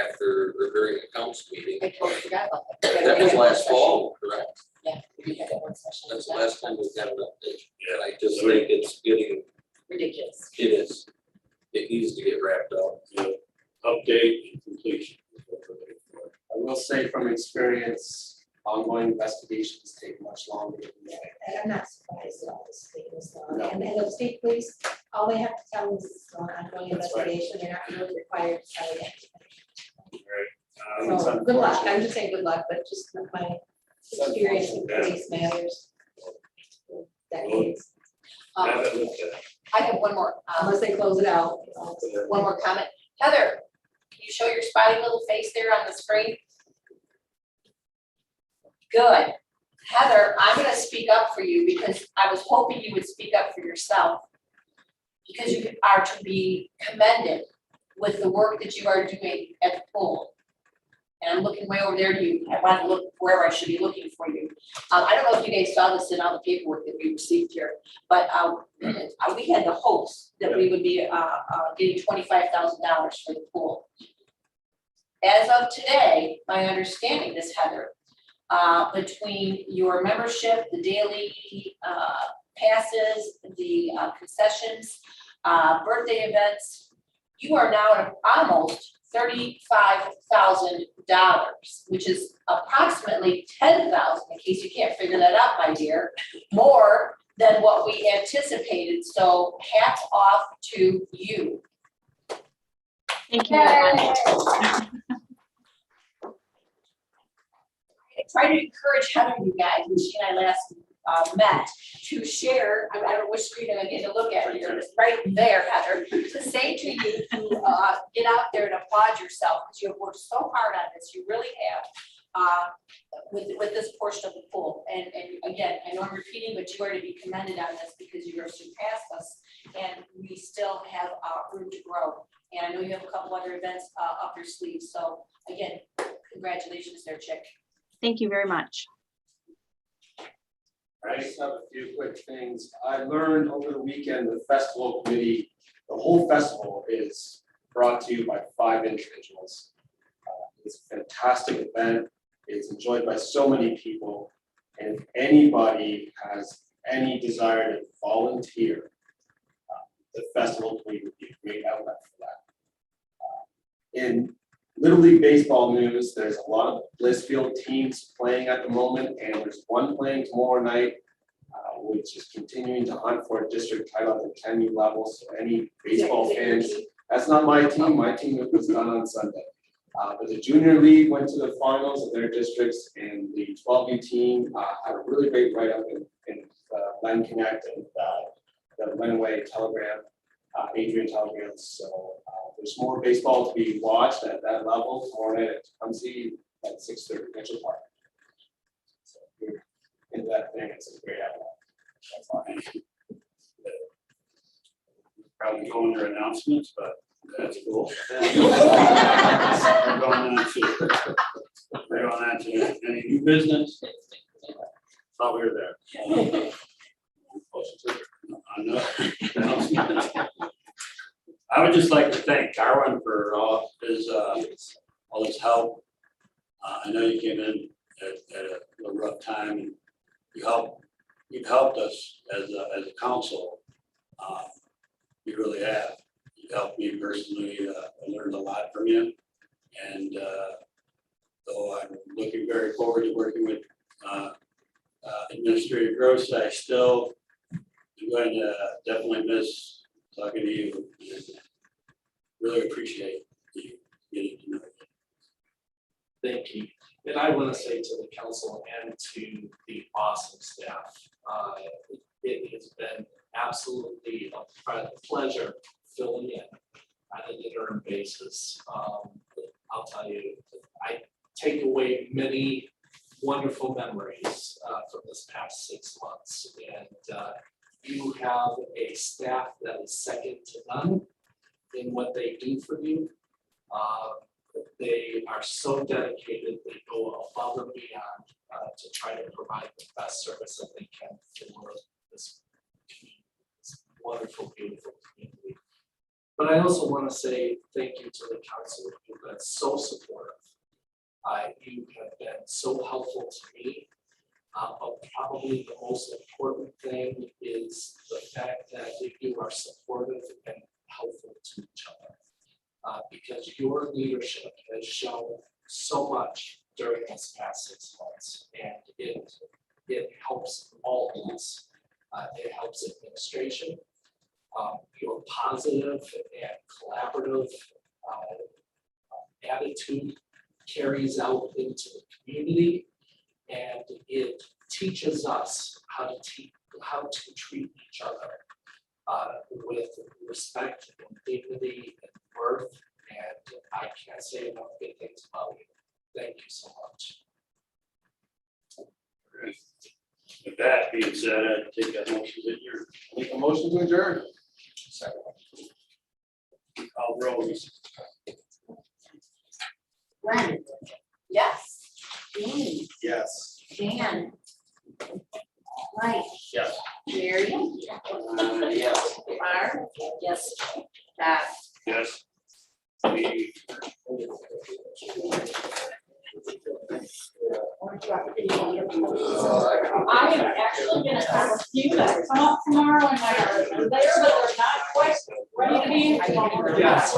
after or during the council meeting. I totally forgot about that. That was last fall, correct? Yeah, we had that one session. That's the last time we got an update. And I just think it's getting, Ridiculous. it is, it needs to get wrapped up. Update and completion. I will say from experience, ongoing investigations take much longer than that. And I'm not surprised at all this thing was going on. And the state police, all they have to tell us is an ongoing That's right. investigation, they're not really required to tell you anything. It's So, good luck, unfortunate. I'm just saying good luck, but just my experience in police matters. Decades, Haven't looked at it. I have one more, unless they close it out. one more comment. Heather, can you show your spotty little face there on the screen? Good. Heather, I'm gonna speak up for you because I was hoping you would speak up for yourself. Because you are to be commended with the work that you are doing at the pool. And I'm looking way over there to you. I want to look wherever I should be looking for you. I don't know if you guys saw this in all the paperwork that we received here, but we had the hopes that we would be getting $25,000 for the pool. As of today, my understanding is, Heather, between your membership, the daily passes, the concessions, birthday events, you are now at almost $35,000, which is approximately $10,000, in case you can't figure that out, my dear, more than what we anticipated. So hats off to you. Thank you very much. I try to encourage Heather, you guys, when she and I last met, to share, I don't know which screen I'm getting to look at here, it's right there, Heather, to say to you to get out there and applaud yourself, because you have worked so hard on this, you really have, with this portion of the pool. And again, I know I'm repeating, but you are to be commended on this because you have surpassed us, and we still have room to grow. And I know you have a couple other events up your sleeve, so again, congratulations there, Chick. Thank you very much. I just have a few quick things. I learned over the weekend, the festival committee, the whole festival is brought to you by 5 individuals. It's a fantastic event. It's enjoyed by so many people. And if anybody has any desire to volunteer, the festival committee would be a great outlet for that. In Little League Baseball news, there's a lot of Blissfield teams playing at the moment, and there's one playing tomorrow night, which is continuing to hunt for a district title at the 10U level. So any baseball fans, that's not my team. My team was done on Sunday. But the junior league went to the finals of their districts, and the 12U team had a really great write-up in Len Connect and the Lenway Telegram, Adrian Telegram. So there's more baseball to be watched at that level tomorrow night at Tecumseh at 6:30 Mitchell Park. So if you're into that thing, it's a great outlet. That's all. Probably go under announcements, but that's cool. We're going on to any new business? Thought we were there. I would just like to thank Darwin for all his help. I know you came in at a rough time, and you've helped us as a council. You really have. You helped me personally. I learned a lot from you, and though I'm looking very forward to working with Administrator Gross, I still am going to definitely miss talking to you. And really appreciate you getting to know you. Thank you. And I want to say to the council and to the awesome staff, it has been absolutely a pleasure filling in on an interim basis. I'll tell you, I take away many wonderful memories from this past 6 months. And you have a staff that is second to none in what they do for you. They are so dedicated, they go above and beyond to try to provide the best service that they can for this community, this wonderful, beautiful community. But I also want to say thank you to the council. You've been so supportive. You have been so helpful to me. But probably the most important thing is the fact that you are supportive and helpful to each other. Because your leadership has shown so much during this past 6 months, and it helps all of us. It helps administration. Your positive and collaborative attitude carries out into the community, and it teaches us how to treat each other with respect and dignity and worth. And I can't say enough good things about you. Thank you so much. With that being said, I take that motion that you're. Make a motion to adjourn. Second. Call roll. Glenn, Yes. Jamie, Yes. Dan, Mike, Yes. Jerry, Yes. Barb, Yes. Todd. Yes. I am actually gonna have a few that come up tomorrow and are there, but they're not quite ready to be. Yes.